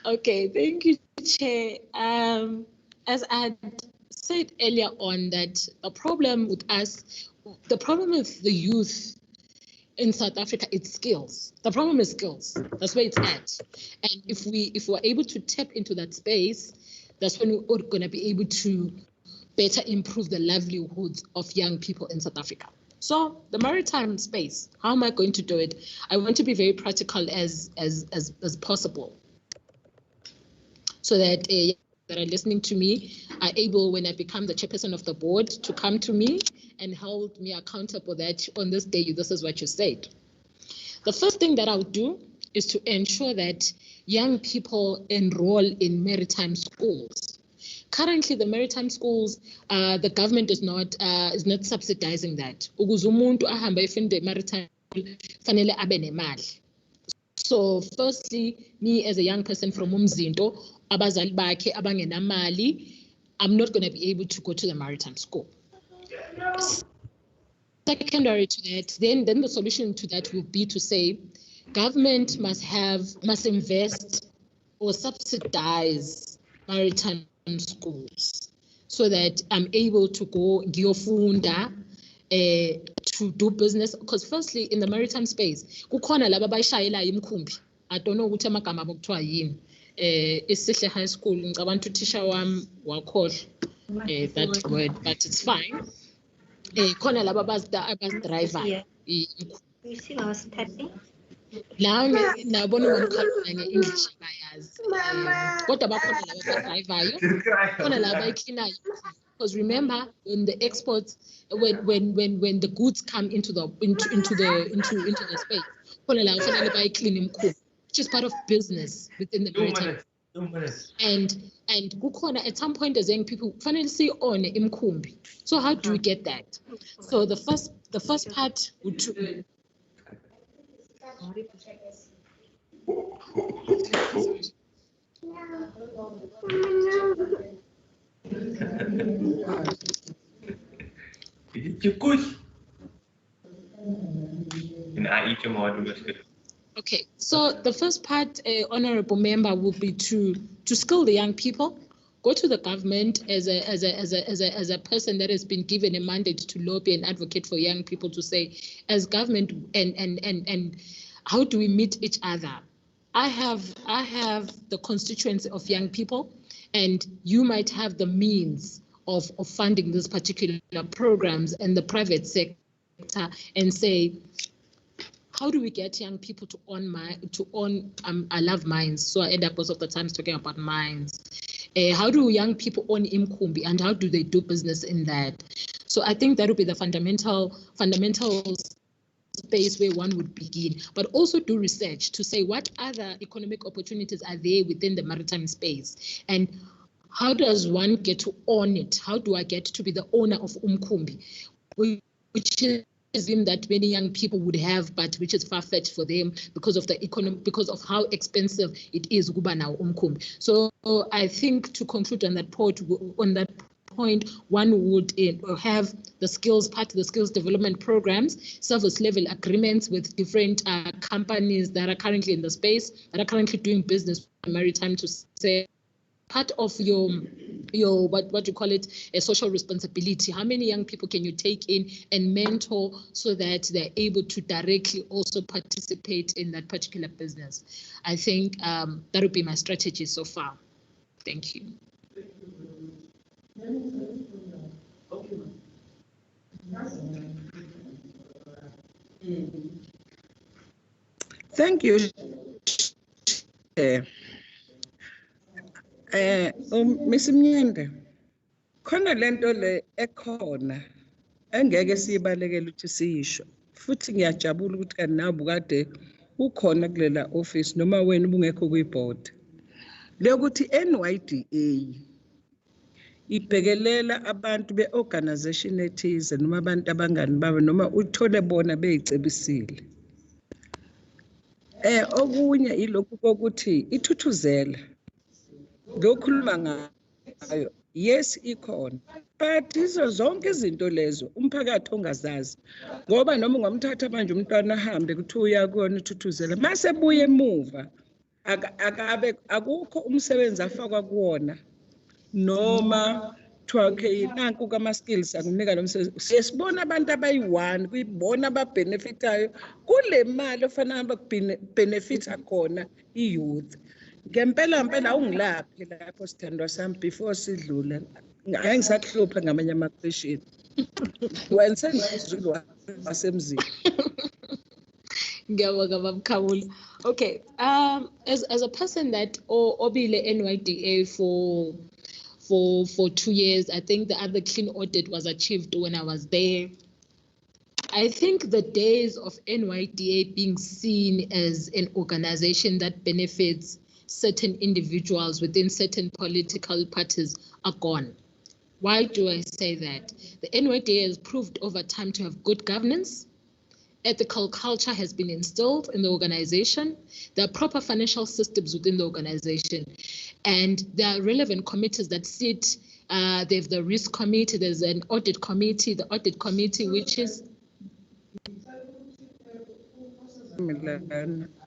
Okay, thank you, Chair. As I said earlier on, that the problem with the youth in South Africa, it's skills. The problem is skills. That's where it's at. And if we're able to tap into that space, that's when we're going to be able to better improve the livelihoods of young people in South Africa. So the maritime space, how am I going to do it? I want to be very practical as possible, so that that are listening to me are able, when I become the chairperson of the board, to come to me and hold me accountable that on this day, this is what you said. The first thing that I'll do is to ensure that young people enroll in maritime schools. Currently, the maritime schools, the government is not subsidizing that. Ukuze umuntu ahambe efunda maritime fanele abe nemali. So firstly, me as a young person from Umzinto, abazali bakhe abangenamali, I'm not going to be able to go to the maritime school. Secondary to that, then the solution to that will be to say, government must invest or subsidize maritime schools, so that I'm able to go ngiyofunda to do business. Because firstly, in the maritime space, kukhona laba bayishayela imkhumbi. I don't know ukuthi amagama abo kuthiwa yini. Isihle high school, ngicabanga uthisha wami wakhohlwa that word, but it's fine. Khona laba abazidriver. You see I was typing? La nabona ngomkhalula nge-English bayazi. Kodwa bakhona laba abadrivayo, khona laba bayicleanayo. Because remember, when the exports, when the goods come into the space, khona laba fanele bayiclean imkhulu, which is part of business within the maritime. And kukhona at some point as young people finally see on imkhumbi. So how do we get that? So the first part would Okay, so the first part, honorable member, will be to skill the young people. Go to the government as a person that has been given a mandate to lobby and advocate for young people, to say, as government, and how do we meet each other? I have the constituency of young people, and you might have the means of funding these particular programs in the private sector, and say, how do we get young people to own I love mines, so I end up most of the times talking about mines. How do young people own Imkumbi, and how do they do business in that? So I think that would be the fundamental space where one would begin, but also do research to say what other economic opportunities are there within the maritime space, and how does one get to own it? How do I get to be the owner of Umkumbi, which is that many young people would have, but which is far-fetched for them because of the economy, because of how expensive it is kuba now Umkumbi. So I think, to conclude on that point, one would have the skills part, the skills development programs, service level agreements with different companies that are currently in the space, that are currently doing business maritime, to say, part of your what you call it, a social responsibility. How many young people can you take in and mentor so that they're able to directly also participate in that particular business? I think that would be my strategy so far. Thank you. Thank you. Miss Mnyende, khona lento le ekhona engeke siyibalekele ukuthi siyisho, futhi ngiyajabula ukuthi kanti nawe bukade ukhona kulela office noma wena ubungekho kwi-board, lokuthi NYDA ibhekelela abantu be-organization ethize noma abantu abangani babo, noma uthole bona beyicebisile. Okunye ilokhu kokuthi ithuthuzela ngokhuluma ngayo, yes ikhona, but izo zonke izinto lezo umphakathi ongazazi, ngoba noma ungamthatha manje umntwana ahambe kuthiwa uyakona ithuthuzela, mase buye emuva akukho umsebenzi afakwa kuwona, noma kuthiwa okay nanku kama-skills akunika lo msebenzi. Siyesibona abantu abayi-1 kuyibona ababhenefithayo kule mali ofanele bakubhenefitha khona i-youth. Ngempela awungilaphi lapho sithandwa sami before sidlule. Ngeke ngisakuhlupha ngamanye ama-question. Wena sengizizwe wasemzini. Ngiyabonga Mamkhawula. Okay, as a person that obile NYDA for 2 years, I think the other clean audit was achieved when I was there. I think the days of NYDA being seen as an organization that benefits certain individuals within certain political parties are gone. Why do I say that? The NYDA has proved over time to have good governance. Ethical culture has been instilled in the organization. There are proper financial systems within the organization. And there are relevant committees that sit. They have the risk committee, there's an audit committee, the audit committee, which is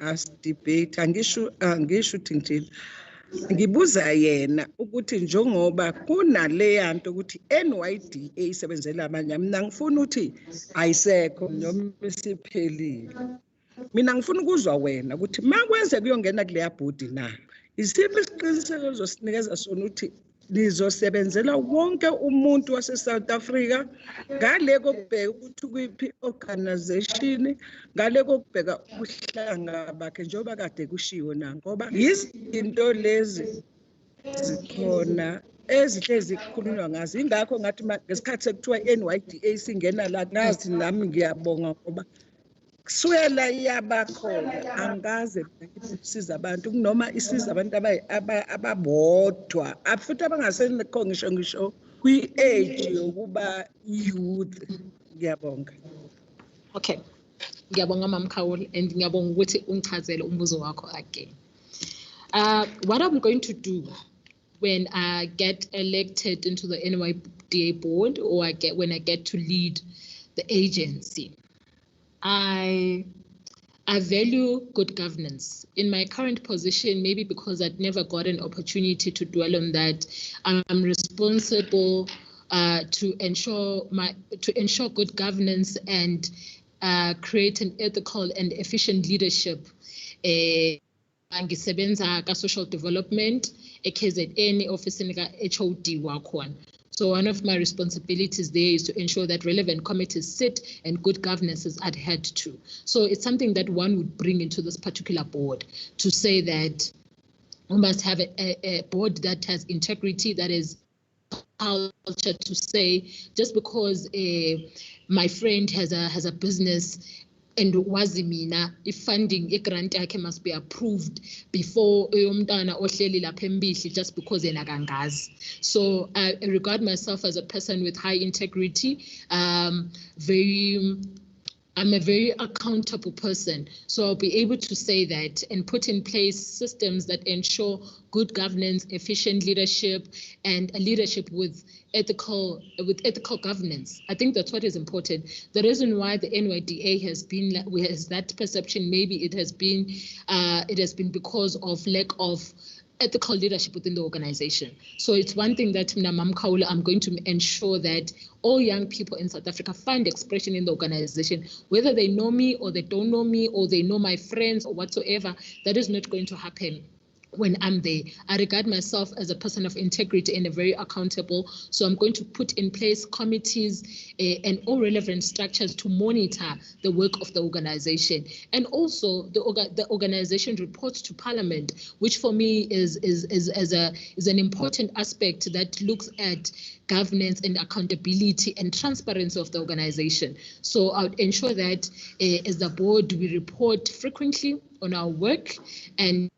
as debate angisho nje ngibuza yena ukuthi njengoba kunale nto ukuthi NYDA isebenzela abanye, mina ngifuna ukuthi ayisekho noma isiphelile. Mina ngifuna ukuzwa wena ukuthi makwenze kuyongena kuleya bhodi na, isiphi isiqiniseko uzosinikeza sona ukuthi nizosebenzela wonke umuntu wase-South Africa, ngale kokubheka ukuthi kuyiphi organization, ngale kokubheka ubuhlanga bakhe njengoba kade kushiwo na, ngoba izinto lezi zikhona ezihlezi kukhulunywa ngazo. Ingakho ngathi ngesikhathi sekuthiwa NYDA singena la, nazi nami ngiyabonga ngoba kuswela iyabakhona, angaze isiza abantu noma isiza abantu ababodwa futhi abangasenekho ngisho kwi-age yokuba youth. Ngiyabonga. Okay, Ngiyabonga Mama Khawule, and ngiyabonga ukuthi ungichazele umbuzo wakho again. What I'm going to do when I get elected into the NYDA board, or when I get to lead the agency, I value good governance. In my current position, maybe because I'd never got an opportunity to dwell on that, I'm responsible to ensure good governance and create an ethical and efficient leadership. Angisebenza ka social development, KZN office in HOD wakhona. So one of my responsibilities there is to ensure that relevant committees sit and good governance is adhered to. So it's something that one would bring into this particular board to say that we must have a board that has integrity, that is culture, to say just because my friend has a business and wazimina, if funding grant must be approved before umntana ohleli lapha eMbihli just because enakangazi. So I regard myself as a person with high integrity, I'm a very accountable person, so I'll be able to say that and put in place systems that ensure good governance, efficient leadership, and a leadership with ethical governance. I think that's what is important. The reason why the NYDA has that perception, maybe it has been because of lack of ethical leadership within the organization. So it's one thing that Mama Khawule, I'm going to ensure that all young people in South Africa find expression in the organization, whether they know me or they don't know me or they know my friends or whatsoever. That is not going to happen when I'm there. I regard myself as a person of integrity and a very accountable. So I'm going to put in place committees and all relevant structures to monitor the work of the organization. And also the organization reports to Parliament, which for me is an important aspect that looks at governance and accountability and transparency of the organization. So I would ensure that as the board, we report frequently on our work and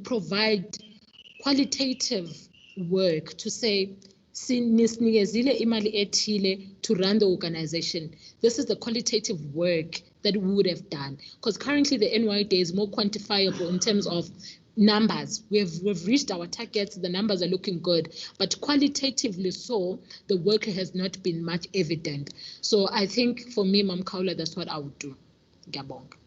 provide qualitative work to say, nisnikezile imali ethile to run the organization. This is the qualitative work that we would have done. Because currently the NYDA is more quantifiable in terms of numbers. We've reached our targets, the numbers are looking good, but qualitatively so, the work has not been much evident. So I think for me, Mama Khawule, that's what I would do. Ngiyabonga.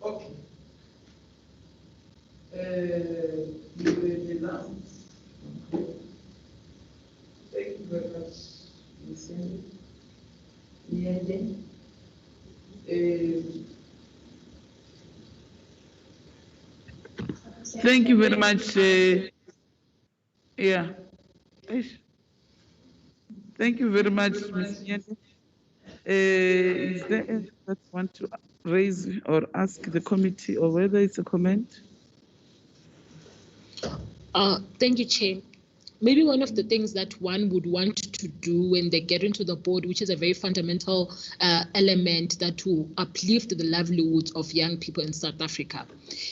Okay. The last. Thank you very much, Ms. Nyende. Thank you very much. Yeah. Thank you very much, Ms. Nyende. Is there anyone that want to raise or ask the committee, or whether it's a comment? Thank you, Chair. Maybe one of the things that one would want to do when they get into the board, which is a very fundamental element that will uplift the livelihoods of young people in South Africa.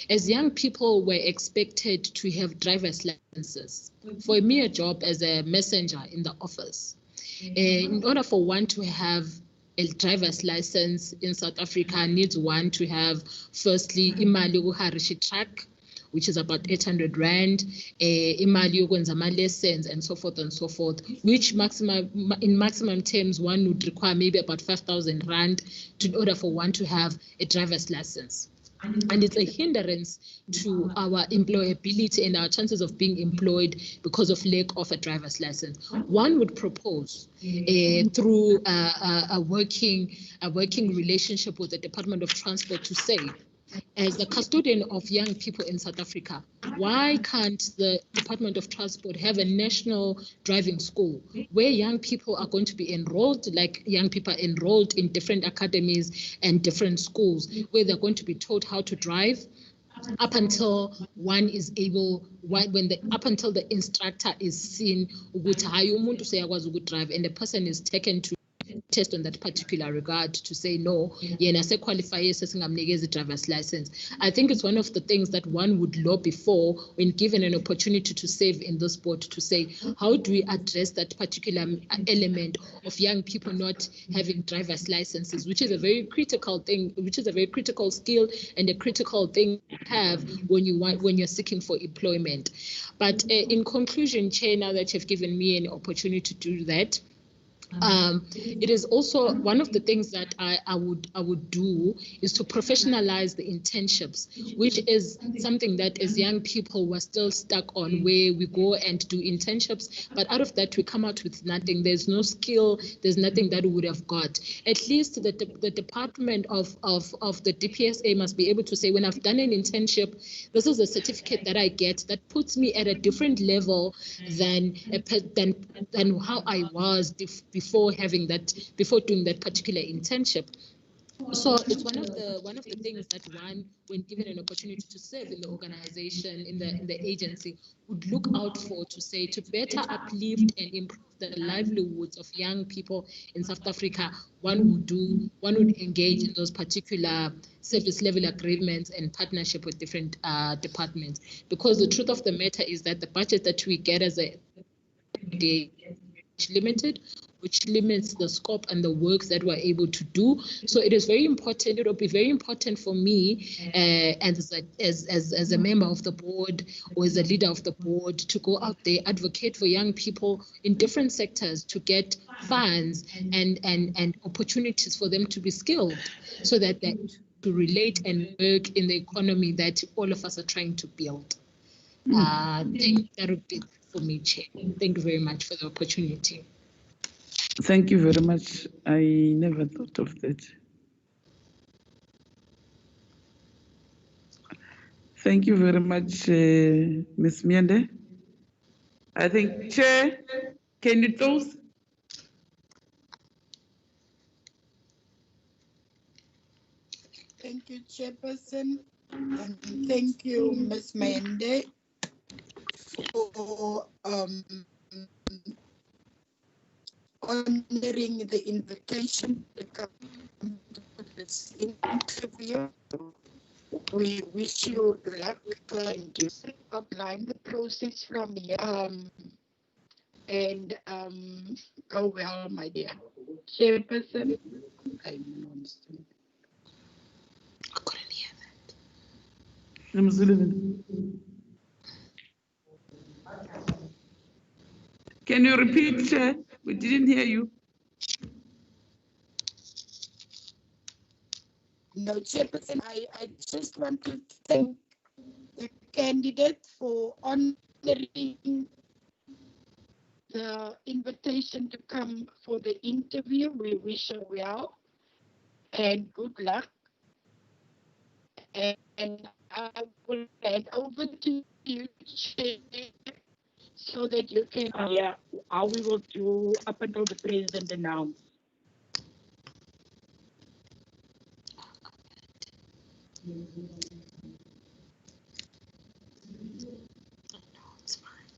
As young people were expected to have driver's licenses. For me, a job as a messenger in the office, in order for one to have a driver's license in South Africa, needs one to have, firstly, imali ukuharisha truck, which is about 800 rand, imali yokwenza ama-lessons and so forth, which in maximum terms, one would require maybe about 5,000 rand in order for one to have a driver's license. And it's a hindrance to our employability and our chances of being employed because of lack of a driver's license. One would propose through a working relationship with the Department of Transport to say, as the custodian of young people in South Africa, why can't the Department of Transport have a national driving school where young people are going to be enrolled, like young people are enrolled in different academies and different schools, where they're going to be taught how to drive up until one is able, up until the instructor is seen ukuthi hayi umuntu useyakwazi ukudrive and the person is taken to test on that particular regard to say no, yena se qualify sesingamnikeza driver's license. I think it's one of the things that one would lobby for when given an opportunity to save in this board, to say how do we address that particular element of young people not having driver's licenses, which is a very critical thing, which is a very critical skill and a critical thing to have when you're seeking for employment. But in conclusion, Chair, now that you've given me an opportunity to do that, it is also one of the things that I would do is to professionalize the internships, which is something that as young people we're still stuck on, where we go and do internships, but out of that we come out with nothing. There's no skill, there's nothing that we would have got. At least the department of the DPSA must be able to say, when I've done an internship, this is a certificate that I get that puts me at a different level than how I was before doing that particular internship. So it's one of the things that one, when given an opportunity to serve in the organization, in the agency, would look out for, to say, to better uplift and improve the livelihoods of young people in South Africa. One would engage in those particular service level agreements and partnership with different departments, because the truth of the matter is that the budget that we get as a day limited, which limits the scope and the works that we're able to do. So it is very important. It will be very important for me as a member of the board or as a leader of the board to go out there, advocate for young people in different sectors to get funds and opportunities for them to be skilled, so that they to relate and work in the economy that all of us are trying to build. I think that would be for me, Chair. Thank you very much for the opportunity. Thank you very much. I never thought of that. Thank you very much, Ms. Miende. I think, Chair, can you close? Thank you, Chairperson, and thank you, Ms. Miende, for honoring the invitation to come to this interview. We wish you luck and you outline the process from here. And go well, my dear. Chairperson, I don't understand. I couldn't hear that. Can you repeat, Chair? We didn't hear you. No, Chairperson, I just want to thank the candidate for honoring the invitation to come for the interview. We wish her well and good luck. And I will hand over to you, Chair, so that you can hear how we will do up until the president announced.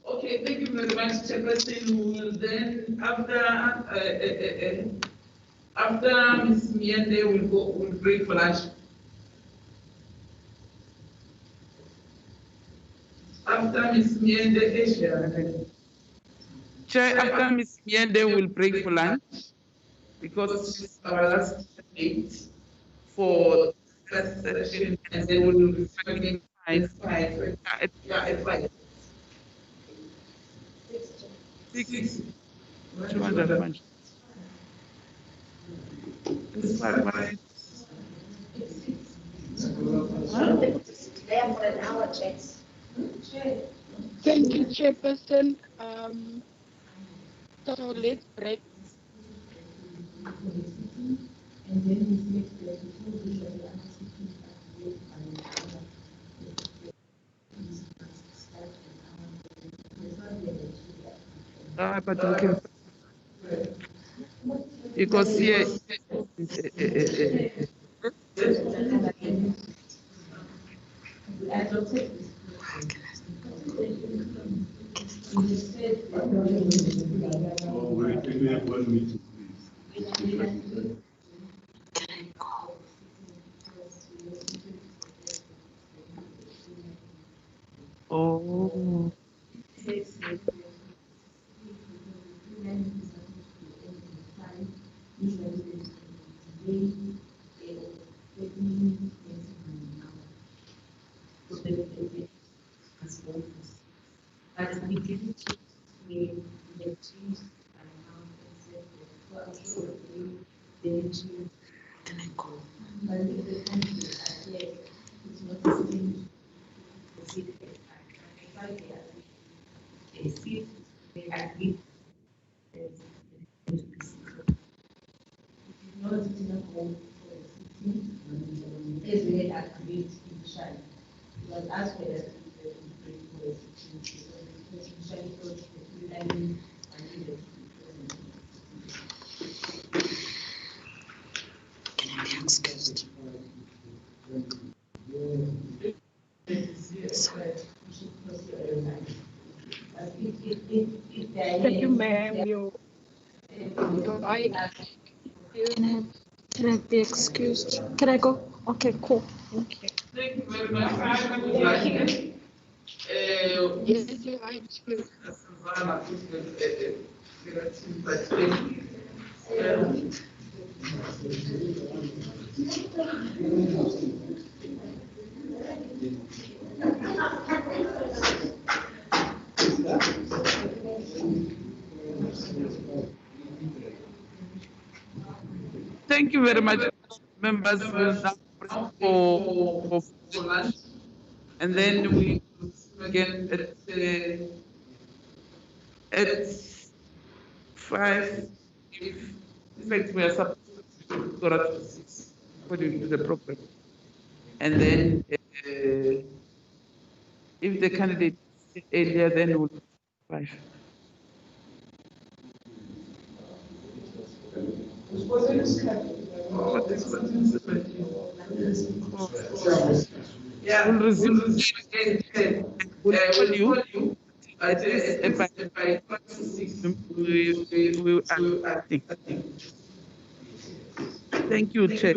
Okay, thank you very much, Chairperson. We will then, after Ms. Miende, we'll break for lunch. After Ms. Miende, Asia. Chair, after Ms. Miende, we'll break for lunch, because it's our last date for first session, and then we'll be starting at 5. At 5. 6. Which one that much? It's 5, right? There for an hour, Chase. Thank you, Chairperson. So let's break. But we can, because here, Oh. But we didn't we changed now and said for a short they need to go. But if the country yes, it's not the same the seat they a seat they agree not go for a sitting as we had agreed initially. It was asked for us to bring for a sitting because initially thought the planning and needed Can I be excused? Thank you, ma'am. Can I be excused? Can I go? Okay, cool. Thank you. Thank you very much. Yes, you are excused. Thank you very much, members. We'll now break for lunch, and then we again at 5. In fact, we are supposed to go at 6 according to the program, and then if the candidate is earlier, then we'll 5. Yeah, we'll resume. We'll call you at least by 6. We are acting. Thank you, Chair.